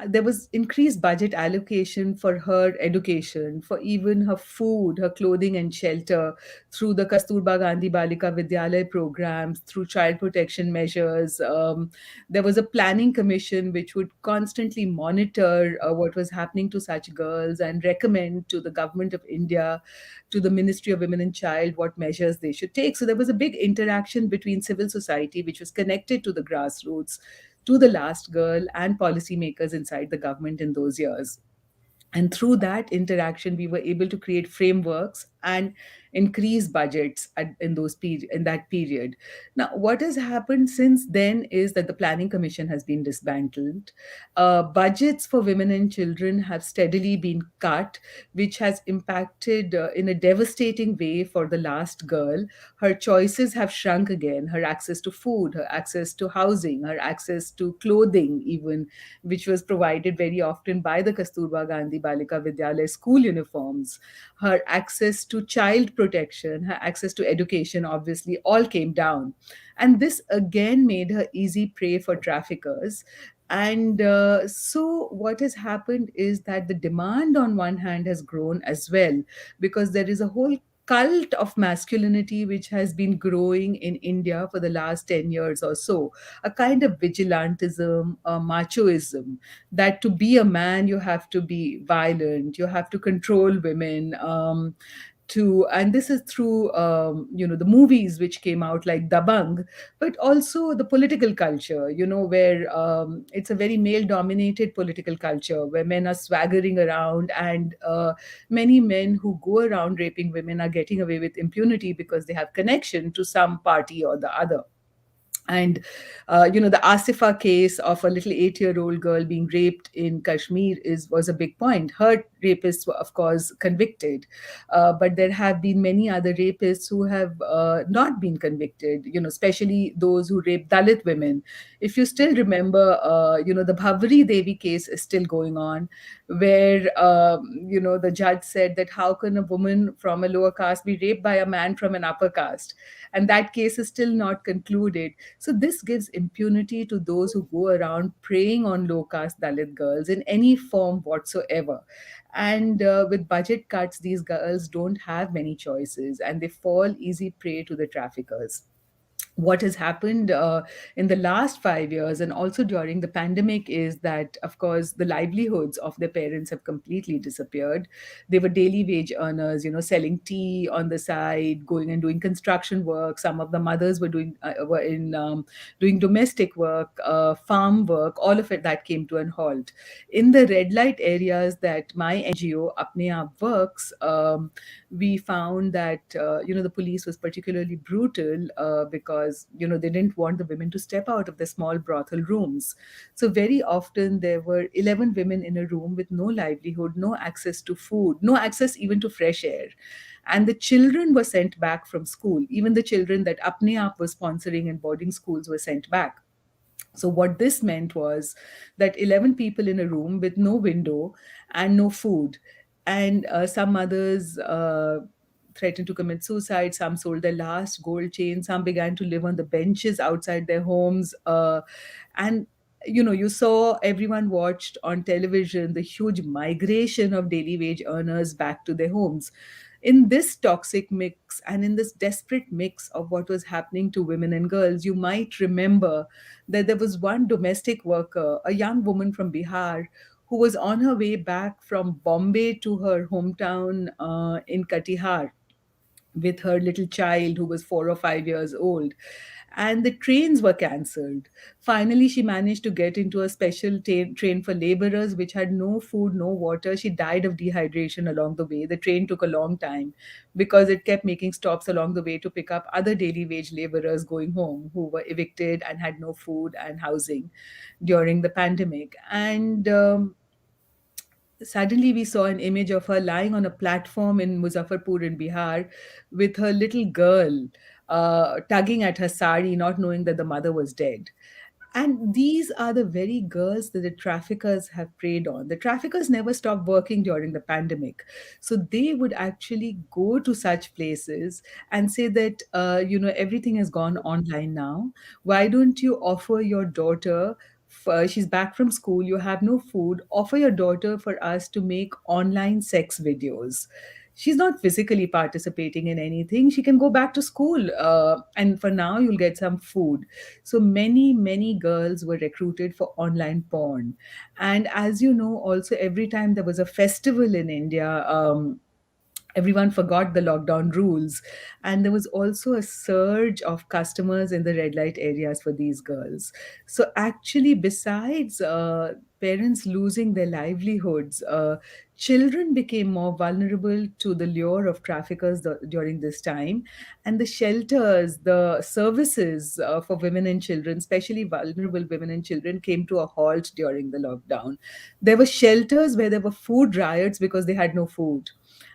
There was increased budget allocation for her education, for even her food, her clothing and shelter through the Kasturba Gandhi Balika Vidyalaya programs, through child protection measures. There was a planning commission which would constantly monitor what was happening to such girls and recommend to the government of India, to the Ministry of Women and Child, what measures they should take. So there was a big interaction between civil society, which was connected to the grassroots, to the last girl, and policymakers inside the government in those years. And through that interaction, we were able to create frameworks and increase budgets in that period. Now, what has happened since then is that the planning commission has been dismantled. Budgets for women and children have steadily been cut, which has impacted in a devastating way for the last girl. Her choices have shrunk again. Her access to food, her access to housing, her access to clothing, even, which was provided very often by the Kasturba Gandhi Balika Vidyalaya school uniforms, her access to child protection, her access to education, obviously, all came down. And this again made her easy prey for traffickers. And so, what has happened is that the demand on one hand has grown as well, because there is a whole cult of masculinity which has been growing in India for the last 10 years or so, a kind of vigilantism, a machoism, that to be a man, you have to be violent, you have to control women. And this is through the movies which came out like Dabang, but also the political culture, where it's a very male dominated political culture where men are swaggering around, and many men who go around raping women are getting away with impunity because they have connection to some party or the other. And the Asifa case of a little 8-year-old girl being raped in Kashmir was a big point. Her rapists were, of course, convicted, but there have been many other rapists who have not been convicted, especially those who rape Dalit women. If you still remember, the Bhavari Devi case is still going on, where the judge said that how can a woman from a lower caste be raped by a man from an upper caste? And that case is still not concluded. So this gives impunity to those who go around preying on low caste Dalit girls in any form whatsoever. And with budget cuts, these girls don't have many choices, and they fall easy prey to the traffickers. What has happened in the last 5 years and also during the pandemic is that, of course, the livelihoods of their parents have completely disappeared. They were daily wage earners, selling tea on the side, going and doing construction work. Some of the mothers doing domestic work, farm work. All of it that came to an halt. In the red light areas that my NGO Apne Aap works, we found that the police was particularly brutal because they didn't want the women to step out of the small brothel rooms. So very often there were 11 women in a room with no livelihood, no access to food, no access even to fresh air. And the children were sent back from school. Even the children that Apne Aap was sponsoring in boarding schools were sent back. So, what this meant was that 11 people in a room with no window and no food. And some others threatened to commit suicide. Some sold their last gold chain. Some began to live on the benches outside their homes. And you saw, everyone watched on television the huge migration of daily wage earners back to their homes. In this toxic mix and in this desperate mix of what was happening to women and girls, you might remember that there was one domestic worker, a young woman from Bihar, who was on her way back from Bombay to her hometown in Katihar with her little child who was 4 or 5 years old. And the trains were cancelled. Finally, she managed to get into a special train for laborers, which had no food, no water. She died of dehydration along the way. The train took a long time because it kept making stops along the way to pick up other daily wage laborers going home who were evicted and had no food and housing during the pandemic. And suddenly we saw an image of her lying on a platform in Muzaffarpur in Bihar with her little girl tugging at her sari, not knowing that the mother was dead. And these are the very girls that the traffickers have preyed on. The traffickers never stopped working during the pandemic. So they would actually go to such places and say that, everything has gone online now. Why don't you offer your daughter She's back from school, you have no food, offer your daughter for us to make online sex videos. She's not physically participating in anything. She can go back to school, and for now, you'll get some food. So many girls were recruited for online porn. And as you know, also, every time there was a festival in India, everyone forgot the lockdown rules, and there was also a surge of customers in the red light areas for these girls. So actually, besides parents losing their livelihoods, children became more vulnerable to the lure of traffickers during this time. And the shelters, the services for women and children, especially vulnerable women and children, came to a halt during the lockdown. There were shelters where there were food riots because they had no food.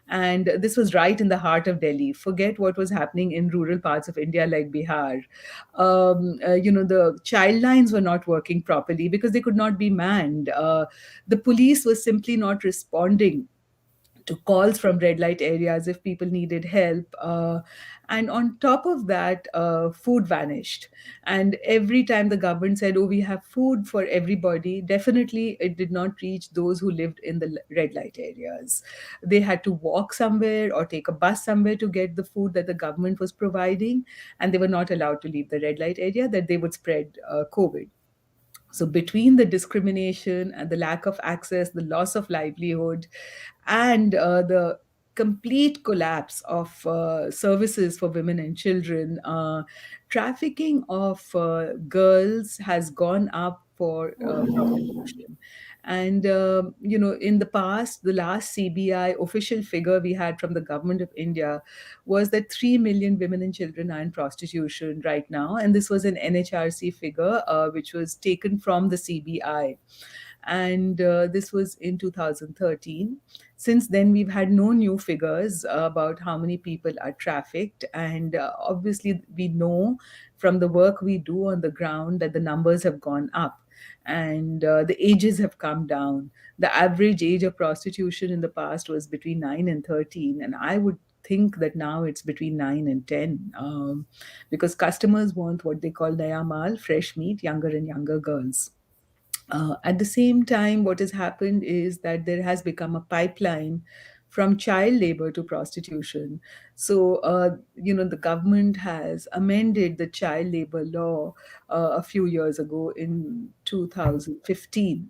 And this was right in the heart of Delhi. Forget what was happening in rural parts of India like Bihar. The child lines were not working properly because they could not be manned. The police was simply not responding to calls from red light areas if people needed help. And on top of that, food vanished. And every time the government said, oh, we have food for everybody, definitely it did not reach those who lived in the red light areas. They had to walk somewhere or take a bus somewhere to get the food that the government was providing. And they were not allowed to leave the red light area, that they would spread COVID. So, between the discrimination and the lack of access, the loss of livelihood, and the complete collapse of services for women and children, trafficking of girls has gone up for prostitution. And, in the past, the last CBI official figure we had from the government of India was that 3 million women and children are in prostitution right now. And this was an NHRC figure, which was taken from the CBI. And this was in 2013. Since then, we've had no new figures about how many people are trafficked. And obviously, we know from the work we do on the ground that the numbers have gone up, and the ages have come down. The average age of prostitution in the past was between 9 and 13. And I would think that now it's between 9 and 10, because customers want what they call naya mal, fresh meat, younger and younger girls. At the same time, what has happened is that there has become a pipeline from child labor to prostitution. So, the government has amended the child labor law a few years ago in 2015,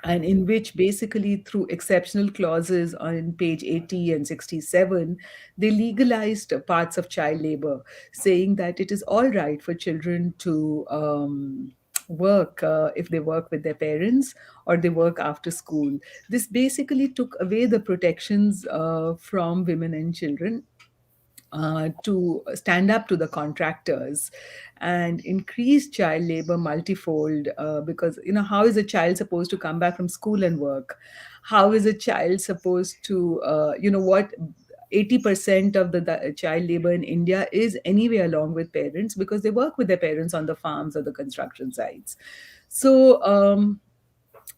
and in which basically through exceptional clauses on page 80 and 67, they legalized parts of child labor, saying that it is all right for children to work if they work with their parents or they work after school. This basically took away the protections from women and children to stand up to the contractors and increase child labor multifold, because how is a child supposed to come back from school and work? How is a child supposed to what 80% of the child labor in India is anyway along with parents, because they work with their parents on the farms or the construction sites. So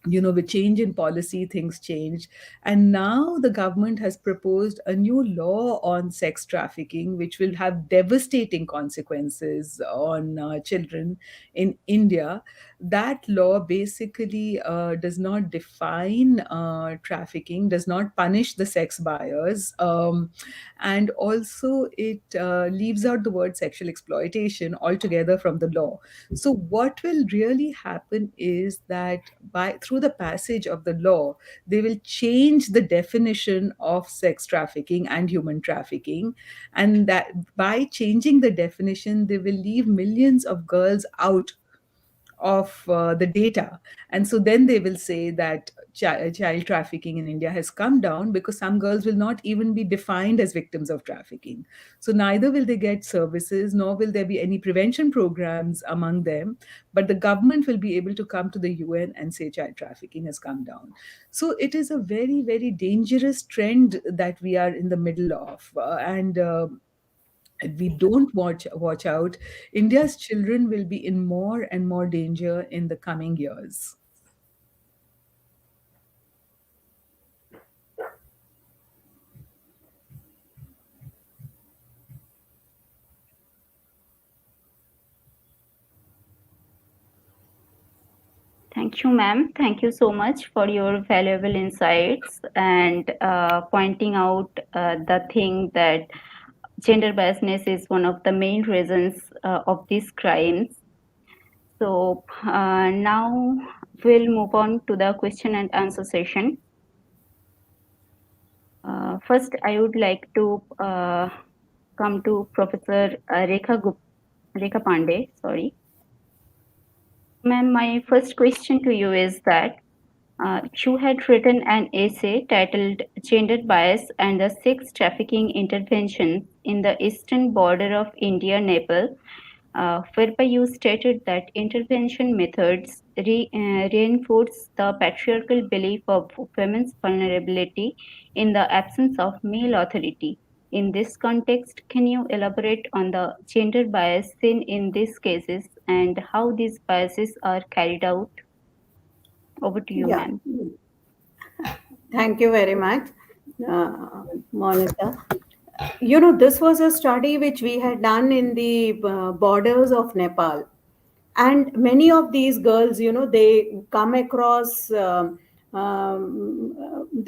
with change in policy, things changed. And now the government has proposed a new law on sex trafficking, which will have devastating consequences on children in India. That law basically does not define trafficking, does not punish the sex buyers, and also it leaves out the word sexual exploitation altogether from the law. So what will really happen is that by through the passage of the law, they will change the definition of sex trafficking and human trafficking, and that by changing the definition, they will leave millions of girls out of the data. And so then they will say that child trafficking in India has come down because some girls will not even be defined as victims of trafficking. So neither will they get services, nor will there be any prevention programs among them. But the government will be able to come to the UN and say child trafficking has come down. So it is a very, very dangerous trend that we are in the middle of. And if we don't watch out, India's children will be in more and more danger in the coming years. Thank you, ma'am. Thank you so much for your valuable insights and pointing out the thing that gender biasness is one of the main reasons of these crimes. So now we'll move on to the question and answer session. First, I would like to come to Professor Rekha Pande. Sorry, ma'am. My first question to you is that you had written an essay titled "Gender Bias and the Sex Trafficking Interventions in the Eastern Border of India, Nepal," whereby you stated that intervention methods reinforce the patriarchal belief of women's vulnerability in the absence of male authority. In this context, can you elaborate on the gender bias seen in these cases and how these biases are carried out? Over to you, Yeah, ma'am. thank you very much, Monica. This was a study which we had done in the borders of Nepal. And many of these girls, they come across, they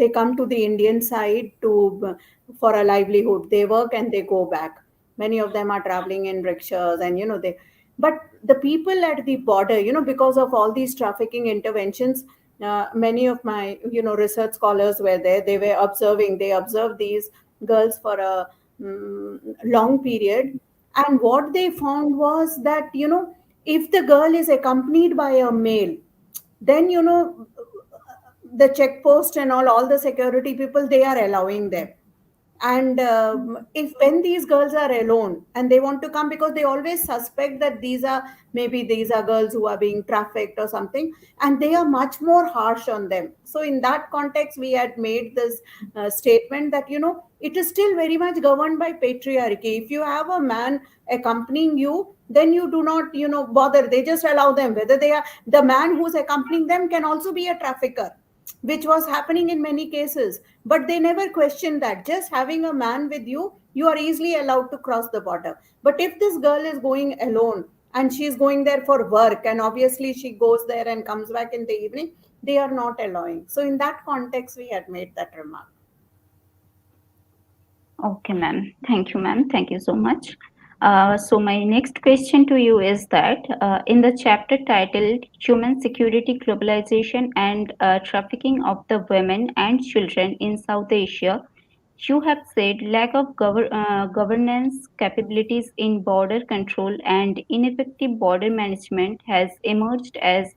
come to the Indian side to for a livelihood. They work and they go back. Many of them are traveling in rickshaws, and they. But the people at the border, because of all these trafficking interventions, many of my research scholars were there. They were observing. They observed these girls for a long period, and what they found was that if the girl is accompanied by a male, then the check post and all the security people, they are allowing them. And if when these girls are alone and they want to come, because they always suspect that these are girls who are being trafficked or something, and they are much more harsh on them. So in that context, we had made this statement that it is still very much governed by patriarchy. If you have a man accompanying you, then you do not bother. They just allow them, whether they are the man who's accompanying them can also be a trafficker, which was happening in many cases. But they never questioned that. Just having a man with you, you are easily allowed to cross the border. But if this girl is going alone and she's going there for work, and obviously she goes there and comes back in the evening, they are not allowing. So in that context, we had made that remark. Okay, ma'am. Thank you, ma'am. Thank you so much. So my next question to you is that in the chapter titled Human Security, Globalization and Trafficking of the Women and Children in South Asia, you have said lack of governance capabilities in border control and ineffective border management has emerged as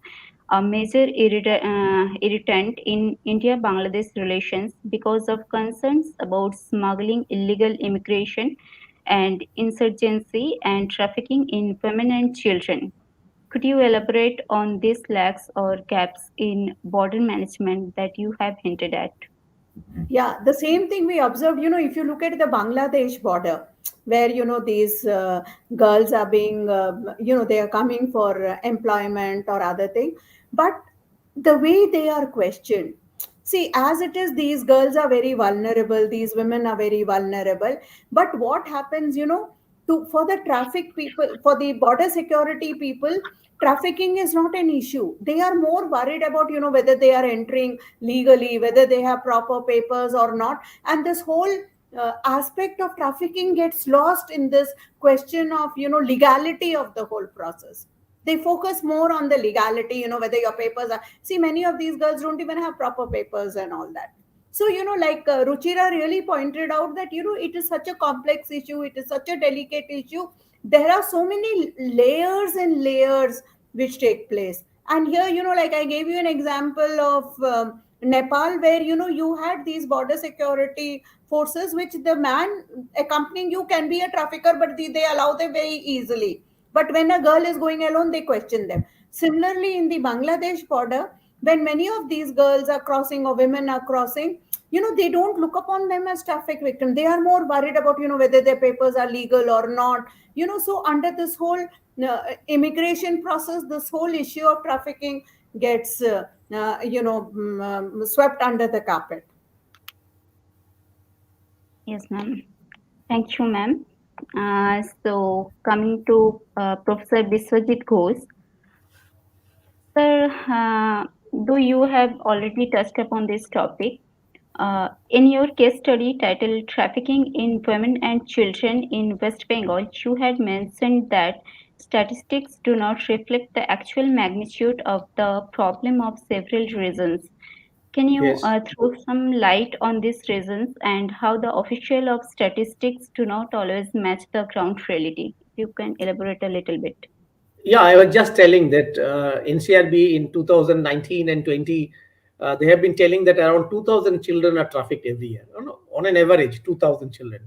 a major irritant in India Bangladesh relations because of concerns about smuggling, illegal immigration, and insurgency and trafficking in women and children. Could you elaborate on these lacks or gaps in border management that you have hinted at? Yeah, the same thing we observed, if you look at the Bangladesh border, where, these girls are being, they are coming for employment or other thing. But the way they are questioned, see, as it is, these girls are very vulnerable, these women are very vulnerable. But what happens, for the traffic people, for the border security people, trafficking is not an issue. They are more worried about, whether they are entering legally, whether they have proper papers or not. And this whole aspect of trafficking gets lost in this question of legality of the whole process. They focus more on the legality, whether your papers are, see, many of these girls don't even have proper papers and all that. So like Ruchira really pointed out that it is such a complex issue, it is such a delicate issue. There are so many layers and layers which take place. And here, like I gave you an example of Nepal, where you had these border security forces, which the man accompanying you can be a trafficker, but they allow them very easily. But when a girl is going alone, they question them. Similarly, in the Bangladesh border, when many of these girls are crossing or women are crossing, they don't look upon them as traffic victims. They are more worried about whether their papers are legal or not. So under this whole immigration process, this whole issue of trafficking gets swept under the carpet. Yes, ma'am. Thank you, ma'am. So coming to Professor Biswajit Ghosh. Sir, though you have already touched upon this topic, in your case study titled Trafficking in Women and Children in West Bengal, you had mentioned that statistics do not reflect the actual magnitude of the problem of several reasons. Can you Yes. throw some light on these reasons and how the official of statistics do not always match the ground reality? You can elaborate a little bit. Yeah, I was just telling that NCRB in 2019 and 20, they have been telling that around 2,000 children are trafficked every year. No, no, on an average, 2,000 children.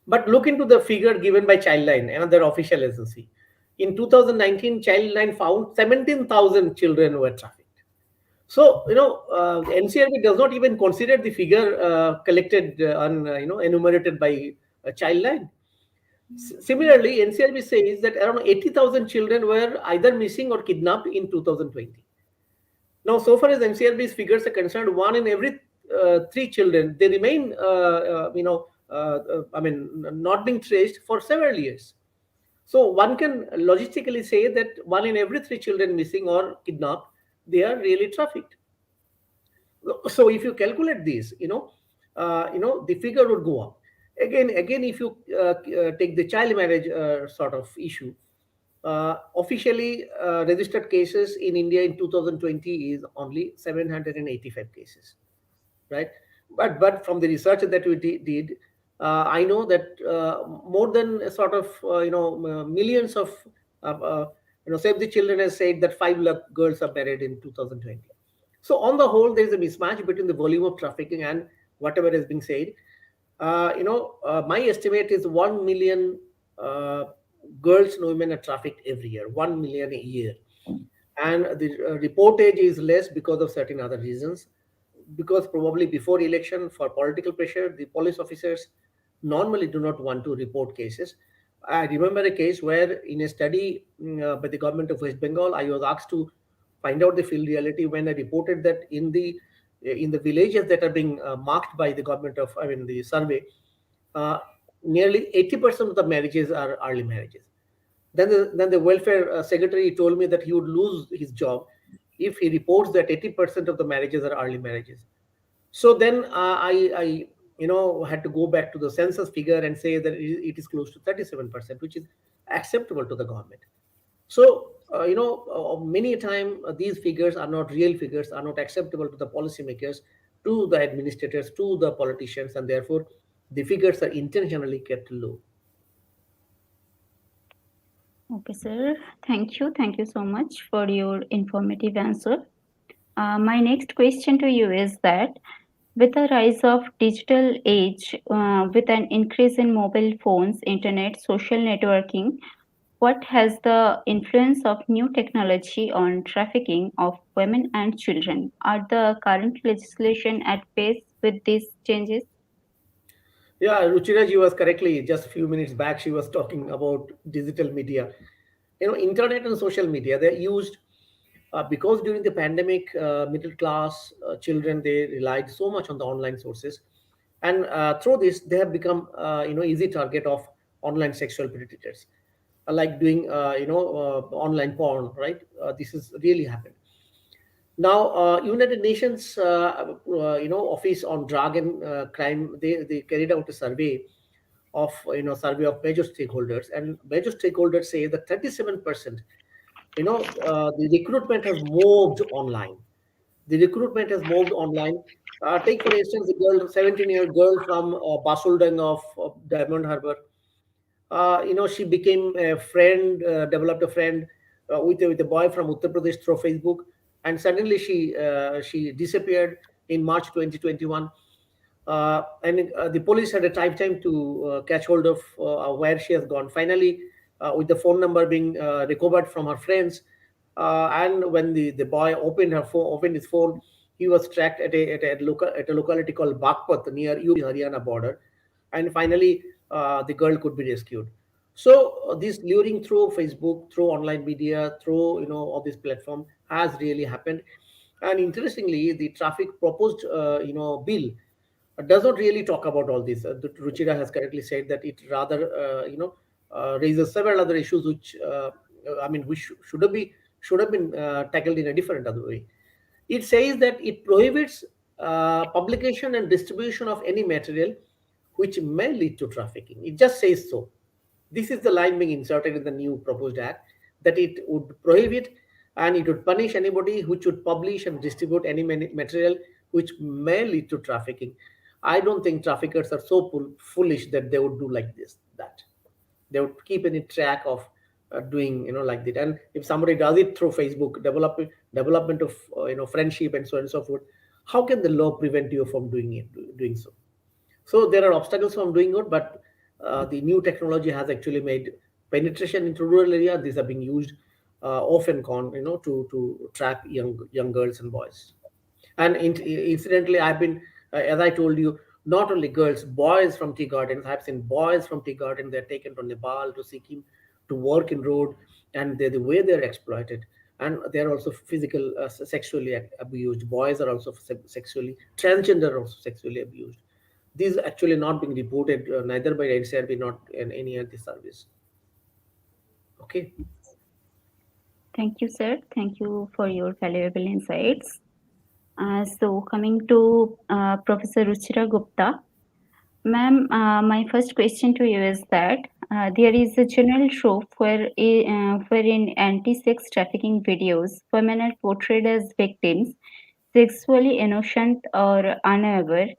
But look into the figure given by Childline, another official agency. In 2019, Childline found 17,000 children were trafficked. So, NCRB does not even consider the figure collected enumerated by Childline. Similarly, NCRB says that around 80,000 children were either missing or kidnapped in 2020. Now, so far as NCRB's figures are concerned, one in every three children, they remain, not being traced for several years. So one can logistically say that one in every three children missing or kidnapped, they are really trafficked. So if you calculate this, the figure would go up. Again, if you take the child marriage sort of issue, officially registered cases in India in 2020 is only 785 cases, right? But from the research that we did, I know that more than a sort of millions of Save the Children has said that 5 lakh girls are married in 2020. So on the whole, there is a mismatch between the volume of trafficking and whatever is being said. My estimate is 1 million uh, girls and women are trafficked every year, 1 million a year, and the reportage is less because of certain other reasons, because probably before election, for political pressure, the police officers normally do not want to report cases. I remember a case where in a study by the government of West Bengal, I was asked to find out the field reality when I reported that in the villages that are being marked by the government of, I mean, the survey, uh, nearly 80% of the marriages are early marriages. Then the welfare secretary told me that he would lose his job if he reports that 80% of the marriages are early marriages. So then I had to go back to the census figure and say that it is close to 37%, which is acceptable to the government. So many a time these figures are not real figures, are not acceptable to the policymakers, to the administrators, to the politicians, and therefore the figures are intentionally kept low. Okay, sir. Thank you. Thank you so much for your informative answer. My next question to you is that with the rise of digital age, with an increase in mobile phones, internet, social networking, what has the influence of new technology on trafficking of women and children? Are the current legislation at pace with these changes? Yeah, Ruchira ji was correctly just a few minutes back. She was talking about digital media. Internet and social media, they're used because during the pandemic, middle class children, they relied so much on the online sources, and through this, they have become easy target of online sexual predators, like doing online porn, right? This has really happened. Now, United Nations, Office on Drug and Crime, they carried out a survey of major stakeholders, and major stakeholders say that 37%, the recruitment has moved online. The recruitment has moved online. Take for instance the girl, 17-year-old girl from Basuldang of Diamond Harbor. She became a friend, developed a friend with a boy from Uttar Pradesh through Facebook, and suddenly she disappeared in March 2021. And the police had a time to catch hold of where she has gone. Finally, with the phone number being recovered from her friends, and when the boy opened his phone, he was tracked at a locality called Bagpat near UP Haryana border, and finally the girl could be rescued. So this luring through Facebook, through online media, through all this platform has really happened. And interestingly, the traffic proposed bill does not really talk about all this. Ruchira has correctly said that it rather raises several other issues which which should be should have been tackled in a different other way. It says that it prohibits publication and distribution of any material which may lead to trafficking. It just says so. This is the line being inserted in the new proposed act, that it would prohibit and it would punish anybody which would publish and distribute any material which may lead to trafficking. I don't think traffickers are so foolish that they would do like this, that they would keep any track of doing, like that. And if somebody does it through Facebook, development of friendship and so on and so forth, how can the law prevent you from doing so? So there are obstacles from doing it, but the new technology has actually made penetration into rural area. These are being used often to trap young girls and boys. And incidentally, I've been, as I told you, not only girls, boys from tea gardens. I've seen boys from tea garden. They're taken from Nepal to Sikkim to work in road, and the way they're exploited. And they're also physical, sexually abused. Boys are also sexually, transgender are also sexually abused. These actually not being reported neither by NCRB nor in any other service. Okay. Thank you, sir. Thank you for your valuable insights. So, coming to Professor Ruchira Gupta, ma'am, my first question to you is that there is a general trope where in anti-sex trafficking videos, women are portrayed as victims, sexually innocent or unaware.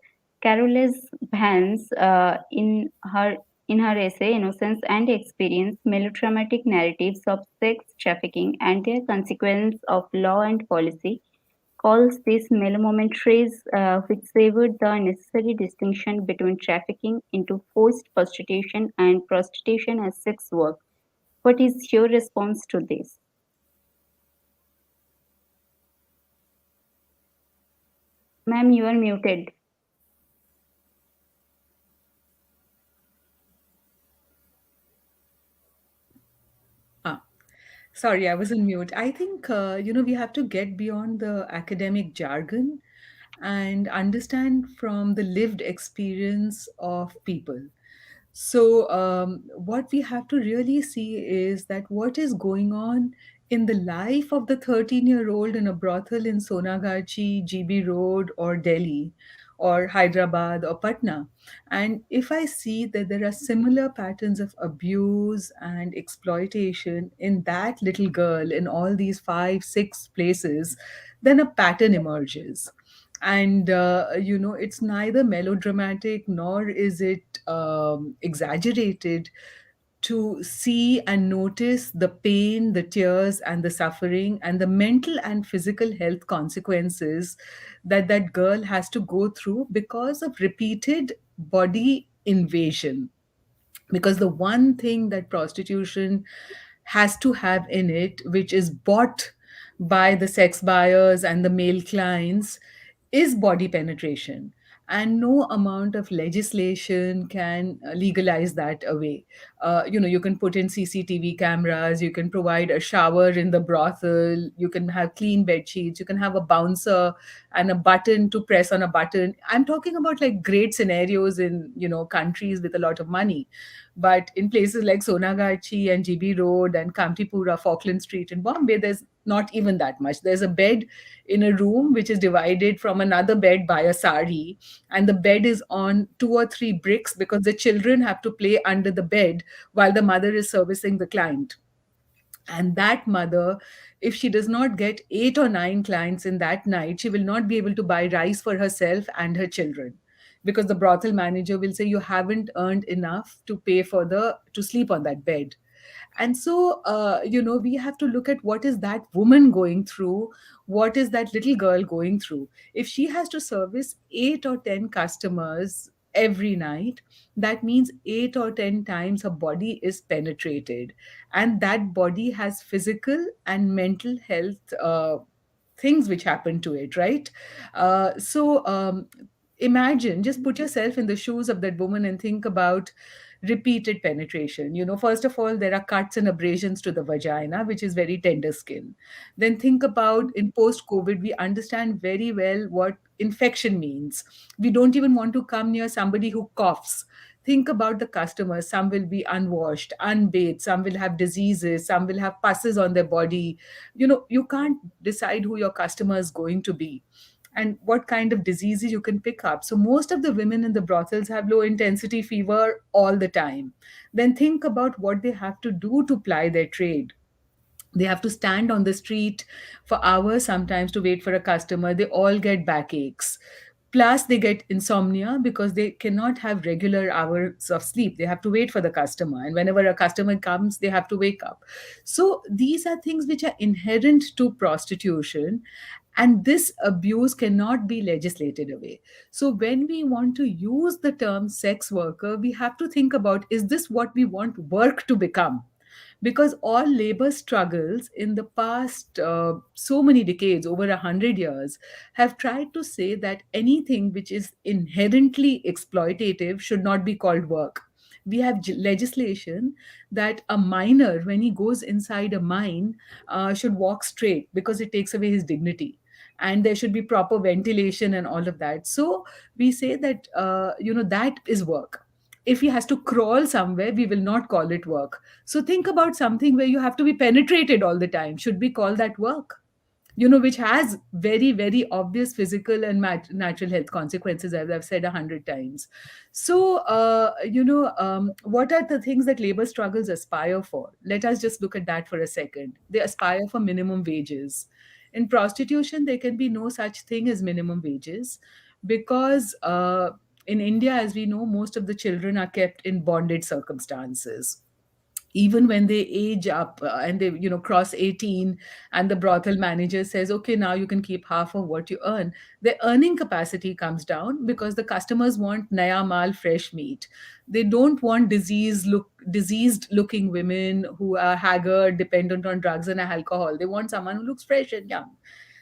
Carolus Vance, in her essay "Innocence and Experience: Melodramatic Narratives of Sex Trafficking and Their Consequence of Law and Policy," calls these melomomentaries which severed the necessary distinction between trafficking into forced prostitution and prostitution as sex work. What is your response to this? Ma'am, you are muted. Ah, sorry, I was on mute. I think, we have to get beyond the academic jargon and understand from the lived experience of people. So, what we have to really see is that what is going on in the life of the 13-year-old in a brothel in Sonagachi, GB Road, or Delhi, or Hyderabad, or Patna. And if I see that there are similar patterns of abuse and exploitation in that little girl in all these five, six places, then a pattern emerges. And it's neither melodramatic nor is it exaggerated to see and notice the pain, the tears, and the suffering, and the mental and physical health consequences that that girl has to go through because of repeated body invasion. Because the one thing that prostitution has to have in it, which is bought by the sex buyers and the male clients, is body penetration. And no amount of legislation can legalize that away. You can put in CCTV cameras, you can provide a shower in the brothel, you can have clean bed sheets, you can have a bouncer and a button to press on a button. I'm talking about like great scenarios in, countries with a lot of money. But in places like Sonagachi and GB Road and Kamtipura, Falkland Street in Bombay, there's not even that much. There's a bed in a room which is divided from another bed by a sari, and the bed is on two or three bricks because the children have to play under the bed while the mother is servicing the client. And that mother, if she does not get eight or nine clients in that night, she will not be able to buy rice for herself and her children, because the brothel manager will say you haven't earned enough to pay for the to sleep on that bed. And so we have to look at what is that woman going through, what is that little girl going through. If she has to service 8 or 10 customers every night, that means 8 or 10 times her body is penetrated, and that body has physical and mental health things which happen to it, right? So imagine, just put yourself in the shoes of that woman and think about repeated penetration. First of all, there are cuts and abrasions to the vagina, which is very tender skin. Then think about, in post COVID, we understand very well what infection means. We don't even want to come near somebody who coughs. Think about the customers. Some will be unwashed, unbathed, some will have diseases, some will have pusses on their body. You can't decide who your customer is going to be and what kind of diseases you can pick up. So most of the women in the brothels have low intensity fever all the time. Then think about what they have to do to ply their trade. They have to stand on the street for hours sometimes to wait for a customer. They all get backaches. Plus, they get insomnia because they cannot have regular hours of sleep. They have to wait for the customer. And whenever a customer comes, they have to wake up. So, these are things which are inherent to prostitution. And this abuse cannot be legislated away. So, when we want to use the term sex worker, we have to think about, is this what we want work to become? Because all labor struggles in the past so many decades, over 100 years, have tried to say that anything which is inherently exploitative should not be called work. We have legislation that a miner, when he goes inside a mine, should walk straight because it takes away his dignity. And there should be proper ventilation and all of that. So we say that, that is work. If he has to crawl somewhere, we will not call it work. So think about something where you have to be penetrated all the time. Should we call that work? Which has very, very obvious physical and natural health consequences, as I've said 100 times. So, what are the things that labor struggles aspire for? Let us just look at that for a second. They aspire for minimum wages. In prostitution, there can be no such thing as minimum wages because in India, as we know, most of the children are kept in bonded circumstances. Even when they age up and they cross 18, and the brothel manager says, okay, now you can keep half of what you earn, their earning capacity comes down because the customers want naya mal, fresh meat. They don't want diseased looking women who are haggard, dependent on drugs and alcohol. They want someone who looks fresh and young.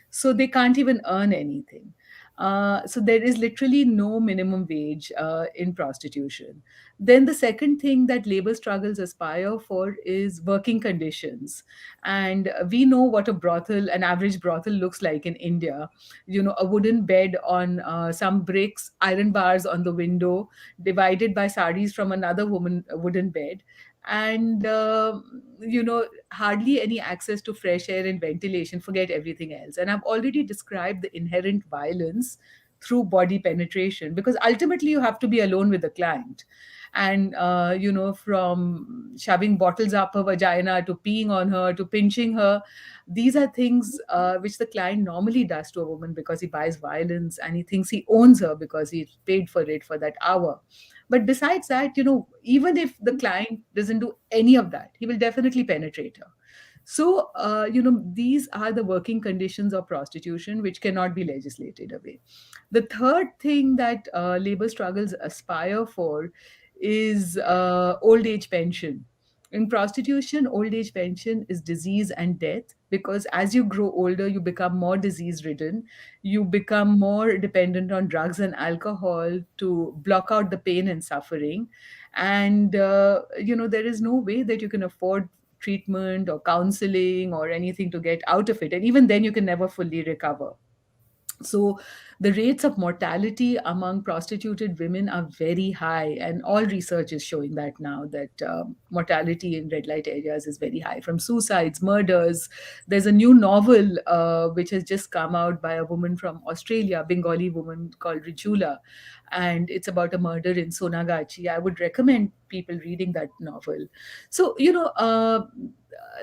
So they can't even earn anything. So there is literally no minimum wage in prostitution. Then the second thing that labor struggles aspire for is working conditions. And we know what an average brothel looks like in India. A wooden bed on some bricks, iron bars on the window, divided by saris from another wooden bed. And hardly any access to fresh air and ventilation, forget everything else. And I've already described the inherent violence through body penetration, because ultimately you have to be alone with the client. And from shoving bottles up her vagina to peeing on her to pinching her, these are things which the client normally does to a woman because he buys violence and he thinks he owns her because he paid for it for that hour. But besides that, even if the client doesn't do any of that, he will definitely penetrate her. So, these are the working conditions of prostitution which cannot be legislated away. The third thing that labor struggles aspire for is old age pension. In prostitution, old age pension is disease and death, because as you grow older, you become more disease ridden. You become more dependent on drugs and alcohol to block out the pain and suffering. And, there is no way that you can afford treatment or counseling or anything to get out of it. And even then, you can never fully recover. So the rates of mortality among prostituted women are very high, and all research is showing that now, that mortality in red light areas is very high, from suicides, murders. There's a new novel which has just come out by a woman from Australia, Bengali woman called Ruchira, and it's about a murder in Sonagachi. I would recommend people reading that novel. So,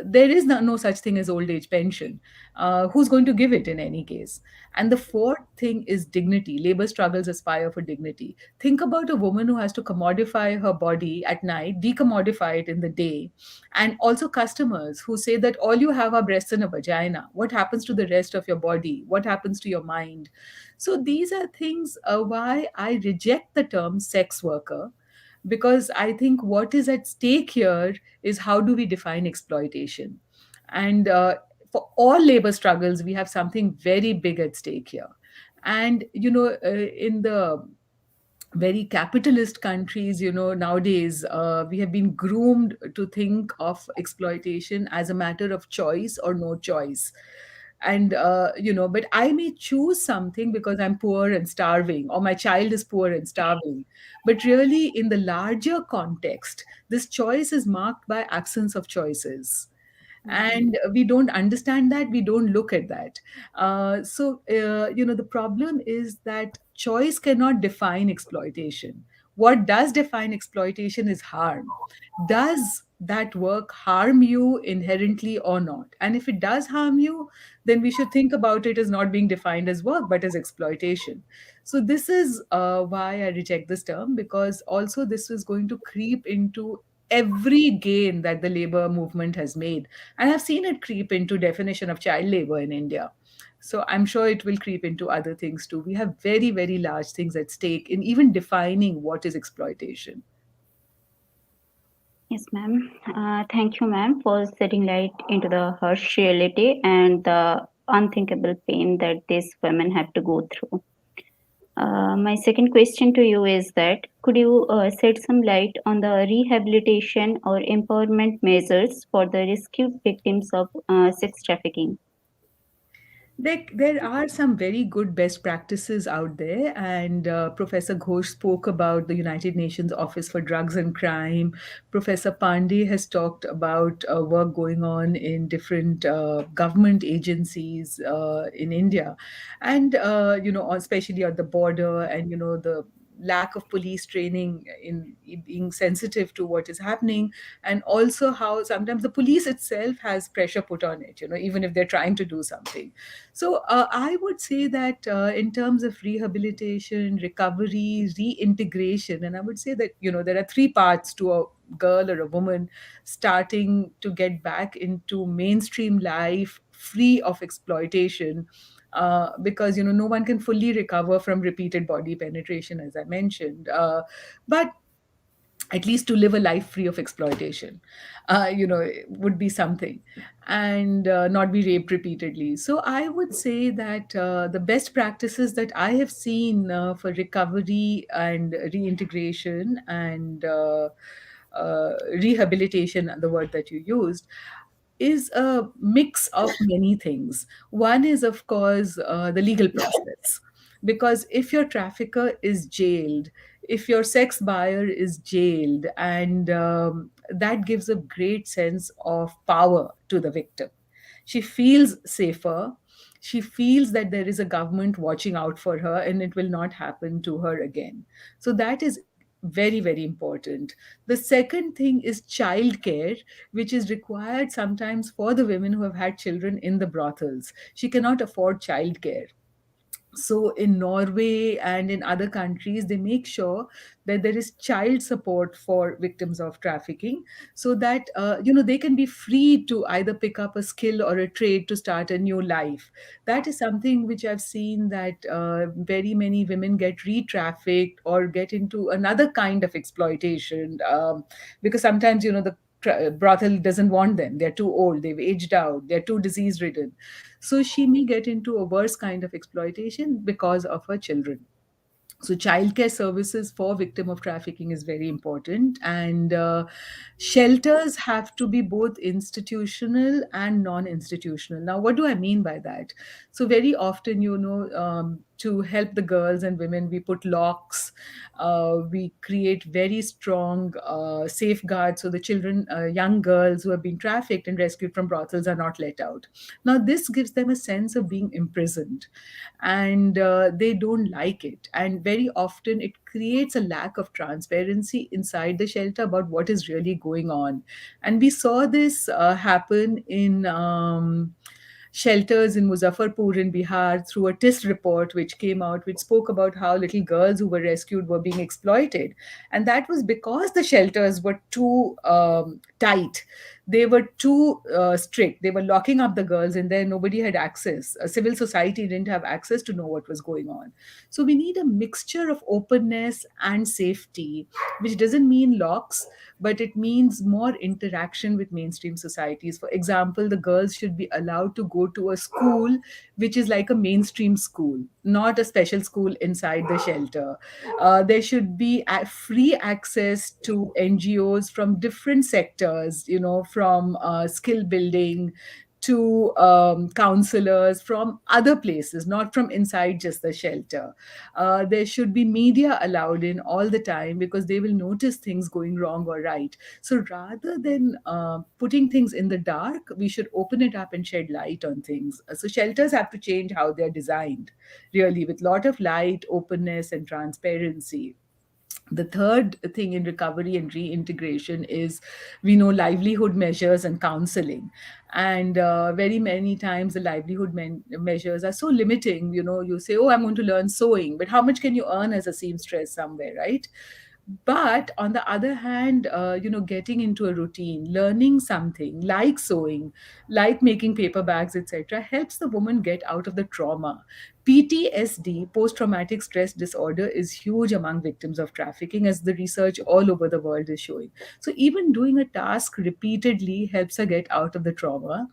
there is no such thing as old age pension. Who's going to give it in any case? And the fourth thing is dignity. Labor struggles aspire for dignity. Think about a woman who has to commodify her body at night, decommodify it in the day, and also customers who say that all you have are breasts and a vagina. What happens to the rest of your body? What happens to your mind? So these are things why I reject the term sex worker, because I think what is at stake here is, how do we define exploitation? And for all labor struggles, we have something very big at stake here. And, in the very capitalist countries, nowadays, we have been groomed to think of exploitation as a matter of choice or no choice. And but I may choose something because I'm poor and starving, or my child is poor and starving. But really, in the larger context, this choice is marked by absence of choices, and we don't understand that, we don't look at that. The problem is that choice cannot define exploitation. What does define exploitation is harm. Does that work harm you inherently or not? And if it does harm you, then we should think about it as not being defined as work but as exploitation. So this is why I reject this term, because also this is going to creep into every gain that the labor movement has made. And I've seen it creep into definition of child labor in India. So I'm sure it will creep into other things too. We have very, very large things at stake in even defining what is exploitation. Yes, ma'am. Thank you, ma'am, for setting light into the harsh reality and the unthinkable pain that these women have to go through. My second question to you is that could you shed some light on the rehabilitation or empowerment measures for the rescued victims of sex trafficking? There are some very good best practices out there, and Professor Ghosh spoke about the United Nations Office for Drugs and Crime. Professor Pande has talked about work going on in different government agencies in India, and especially at the border, and the lack of police training in being sensitive to what is happening, and also how sometimes the police itself has pressure put on it, even if they're trying to do something. So I would say that in terms of rehabilitation, recovery, reintegration, and I would say that there are three parts to a girl or a woman starting to get back into mainstream life, free of exploitation. Because no one can fully recover from repeated body penetration, as I mentioned. But at least to live a life free of exploitation, would be something, and not be raped repeatedly. So I would say that the best practices that I have seen for recovery and reintegration and rehabilitation, the word that you used, is a mix of many things. One is, of course, the legal process. Because if your trafficker is jailed, if your sex buyer is jailed, and that gives a great sense of power to the victim. She feels safer. She feels that there is a government watching out for her and it will not happen to her again. So that is very, very important. The second thing is childcare, which is required sometimes for the women who have had children in the brothels. She cannot afford childcare. So in Norway and in other countries, they make sure that there is child support for victims of trafficking, so that they can be free to either pick up a skill or a trade to start a new life. That is something which I've seen, that very many women get re-trafficked or get into another kind of exploitation, because sometimes the brothel doesn't want them. They're too old, they've aged out, they're too disease ridden. So she may get into a worse kind of exploitation because of her children. So childcare services for victim of trafficking is very important, and shelters have to be both institutional and non-institutional. Now, what do I mean by that? So very often, to help the girls and women, we put locks. We create very strong safeguards, so the children, young girls who have been trafficked and rescued from brothels, are not let out. Now this gives them a sense of being imprisoned, and they don't like it, and very often it creates a lack of transparency inside the shelter about what is really going on. And we saw this happen in shelters in Muzaffarpur in Bihar through a TIS report which came out, which spoke about how little girls who were rescued were being exploited. And that was because the shelters were too tight. They were too strict. They were locking up the girls in there. Nobody had access. Civil society didn't have access to know what was going on. So we need a mixture of openness and safety, which doesn't mean locks, but it means more interaction with mainstream societies. For example, the girls should be allowed to go to a school which is like a mainstream school, not a special school inside the shelter. There should be free access to NGOs from different sectors, from skill building to counselors from other places, not from inside just the shelter. There should be media allowed in all the time because they will notice things going wrong or right. So rather than putting things in the dark, we should open it up and shed light on things. So shelters have to change how they're designed, really, with lot of light, openness, and transparency. The third thing in recovery and reintegration is, we know, livelihood measures and counseling. And very many times the livelihood measures are so limiting. You say, oh, I'm going to learn sewing, but how much can you earn as a seamstress somewhere, right? But on the other hand, getting into a routine, learning something like sewing, like making paper bags, etc., helps the woman get out of the trauma. PTSD, post traumatic stress disorder, is huge among victims of trafficking, as the research all over the world is showing. So even doing a task repeatedly helps her get out of the trauma.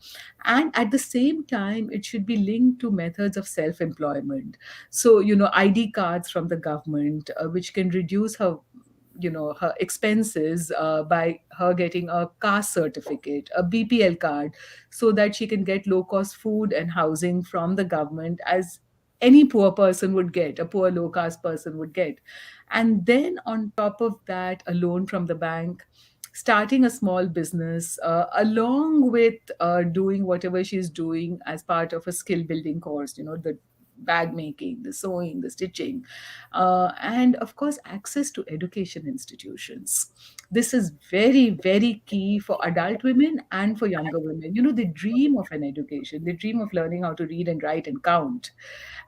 And at the same time, it should be linked to methods of self employment. So, ID cards from the government, which can reduce her expenses by her getting a caste certificate, a BPL card, so that she can get low cost food and housing from the government, as any poor person would get, a poor low caste person would get. And then on top of that, a loan from the bank, starting a small business, along with doing whatever she's doing as part of a skill building course, the bag making, the sewing, the stitching, and of course, access to education institutions. This is very, very key for adult women and for younger women. They dream of an education, they dream of learning how to read and write and count.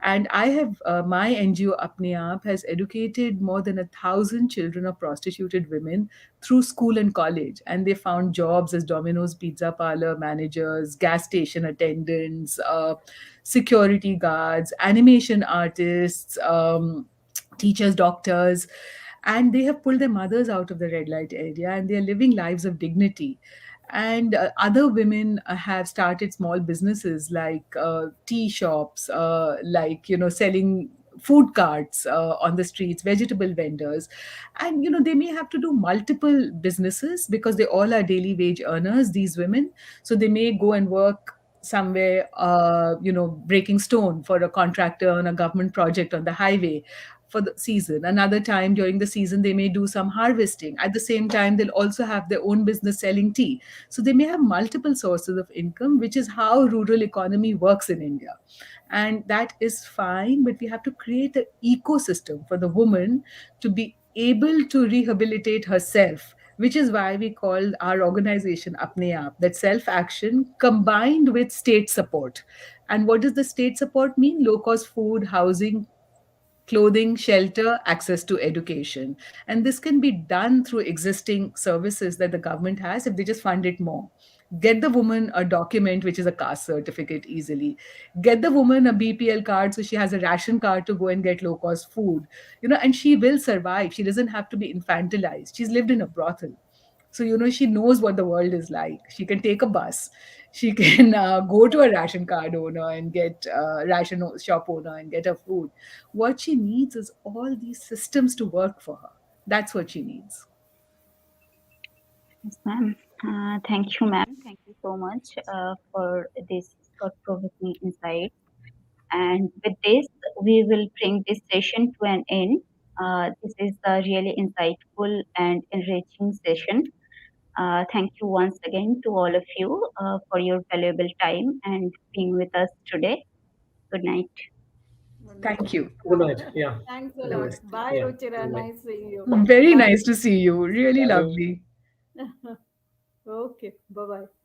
And I have my NGO Apne Aap has educated more than 1,000 children of prostituted women through school and college, and they found jobs as Domino's pizza parlor managers, gas station attendants, security guards, animation artists, teachers, doctors, and they have pulled their mothers out of the red light area, and they are living lives of dignity. And other women have started small businesses like tea shops, like selling food carts on the streets, vegetable vendors. And they may have to do multiple businesses because they all are daily wage earners, these women. So they may go and work somewhere, breaking stone for a contractor on a government project on the highway for the season. Another time during the season, they may do some harvesting. At the same time, they'll also have their own business selling tea. So they may have multiple sources of income, which is how rural economy works in India. And that is fine, but we have to create an ecosystem for the woman to be able to rehabilitate herself, which is why we call our organization Apne Aap, that self action combined with state support. And what does the state support mean? Low cost food, housing, clothing, shelter, access to education. And this can be done through existing services that the government has if they just fund it more. Get the woman a document, which is a caste certificate, easily. Get the woman a BPL card so she has a ration card to go and get low cost food, and she will survive. She doesn't have to be infantilized. She's lived in a brothel. So, she knows what the world is like. She can take a bus. She can go to a ration card owner and get ration shop owner and get her food. What she needs is all these systems to work for her. That's what she needs. Yes, ma'am. Thank you, ma'am. Thank you so much for this thought-provoking insight. And with this, we will bring this session to an end. This is a really insightful and enriching session. Thank you once again to all of you for your valuable time and being with us today. Good night. Thank you. Good night. Yeah. Thanks a lot. Namaste. Bye, Yeah. Ruchira. Good night. Nice seeing you. Very Bye. nice to see you. Really Yeah. lovely. Okay. Bye bye.